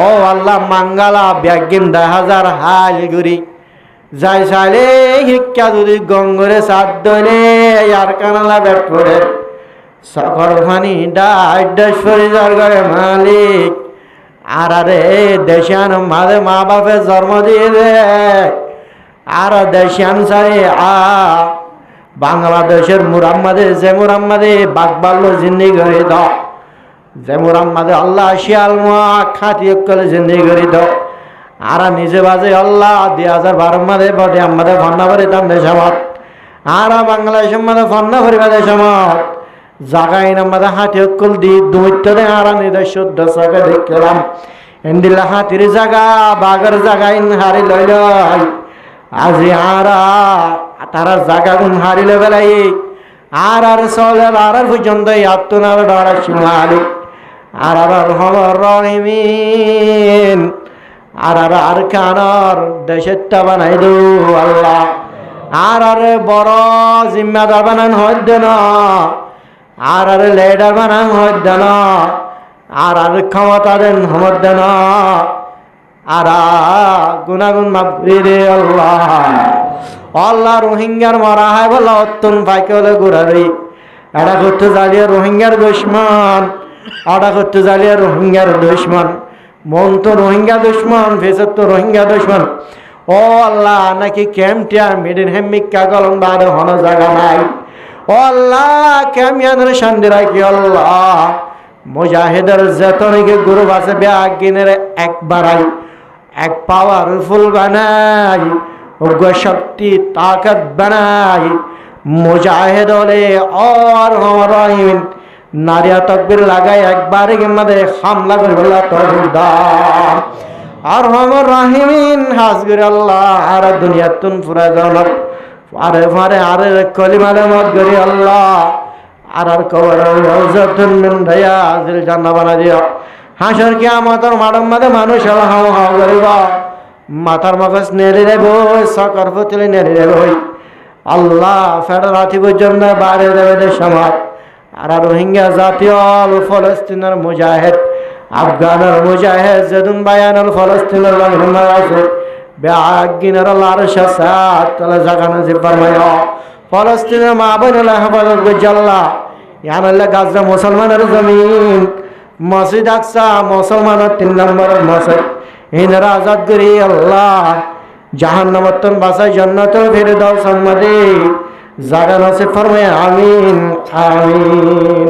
ও আল্লাহ মাঙ্গালা ব্যাগিন 10,000 হাল গুড়ি যাই সালে শিক্ষা যদি গঙ্গরে সাত দলে আর কানালা ব্যাট পড়ে সকর ফানি ডাশ্বরী জর্গরে মালিক আর আরে দেশিয়ান মাঝে মা বাপে জন্ম দিয়ে দে আর দেশিয়ান সারি বাংলাদেশের মুরাম্মাদে যে মুরাম্মাদে বাগবাল্য জিন্দি করে দাও যে মুরাম্মাদে আল্লাহ শিয়াল মুয়া খাতি করে জিন্দি করে দাও আর নিজে বাজে আল্লাহ 2012 মাদে বটে আমাদের ফন্না ভরি তাম দেশমত আর বাংলাদেশের মাদে ফন্না ভরিবা দেশমত জাগাই আমাদের হাতি অকুল দি দুইতে আর নিদে শুদ্ধ সাকে দেখলাম এন্দিলা হাতির জাগা বাগর জাগা ইন হারি লইল আজি আর তারা জাগা গুন হারিলে বেলাই আর চলে আর পর্যন্ত আত্মনার ডরা সিংহালি আর রহিমিন আর কানর দেশের টা বানাই দো আল্লাহ আর বড় জিম্মাদার বানান হইদ না আর লেডার বানান হইদ না আর ক্ষমতা দেন হমদ না আর গুনাগুন মাফ করে দে আল্লাহ আল্লাহ রোহিঙ্গার মারা হয় বলা অত্যন পাইকে হলে ঘুরারি এটা করতে জ্বালিয়ে রোহিঙ্গার দুশ্মন এটা করতে জ্বালিয়ে রোহিঙ্গার দুশ্মন মন তো রোহিঙ্গা দুশ্মন ফেসর তো রোহিঙ্গা দুশ্মন ও আল্লাহ নাকি ক্যাম্পটিয়া মিডিন হেমিকা গলম বাদে হন জায়গা নাই ও আল্লাহ ক্যামিয়ানের শান্তি রাখি আল্লাহ মুজাহিদের যেতনকে গুরু আছে ব্যাগিনের একবারাই এক পাওয়ারফুল বানাই উগ্র শক্তি তাকত বানাই মুজাহিদ হলে আর রহিম নারিয়া তকবির লাগাই একবারে আমাদের হামলা করে বললা তৌফিক দাও আর আমার রাহিমিন হাজগির আল্লাহ আর দুনিয়াতুন ফুরা জানাত আরে ফারে আরে কলিমালে মত গরি আল্লাহ আর কবর রওজাতুন মিন রিয়াজিল জান্নাহ বানা দিও হাসর কিয়ামতের মাঠের মধ্যে মানুষ হাও হাও করিবা মাথার মগজ নেড়ে দেবো সকর ফুতলে নেড়ে দেবো আল্লাহ ফেডারাতি পর্যন্ত বাইরে দেবে দেশ সমাজ আর রোহিঙ্গা জাতীয় ফলস্তিনের মুজাহিদ আফগানের মুজাহিদ যেদিন বায়ানুল ফলস্তিনের রহিমার আছে বেআগিনের আল্লাহর শাসাত তালা জাগানো যে ফরমায় ফলস্তিনের মা বোনেরা হেফাজত করছে আল্লাহ ইয়ানাল্লাহ গাজা মুসলমানের জমিন মসজিদ আকসা মুসলমানের 3 নম্বরের মসজিদ ইনারা আজাদ করি আল্লাহ জাহান্নামতন বাসায় জান্নাতুল ফিরদাউস সম্মাদে জাগানো সে ফরমায় আমিন আমিন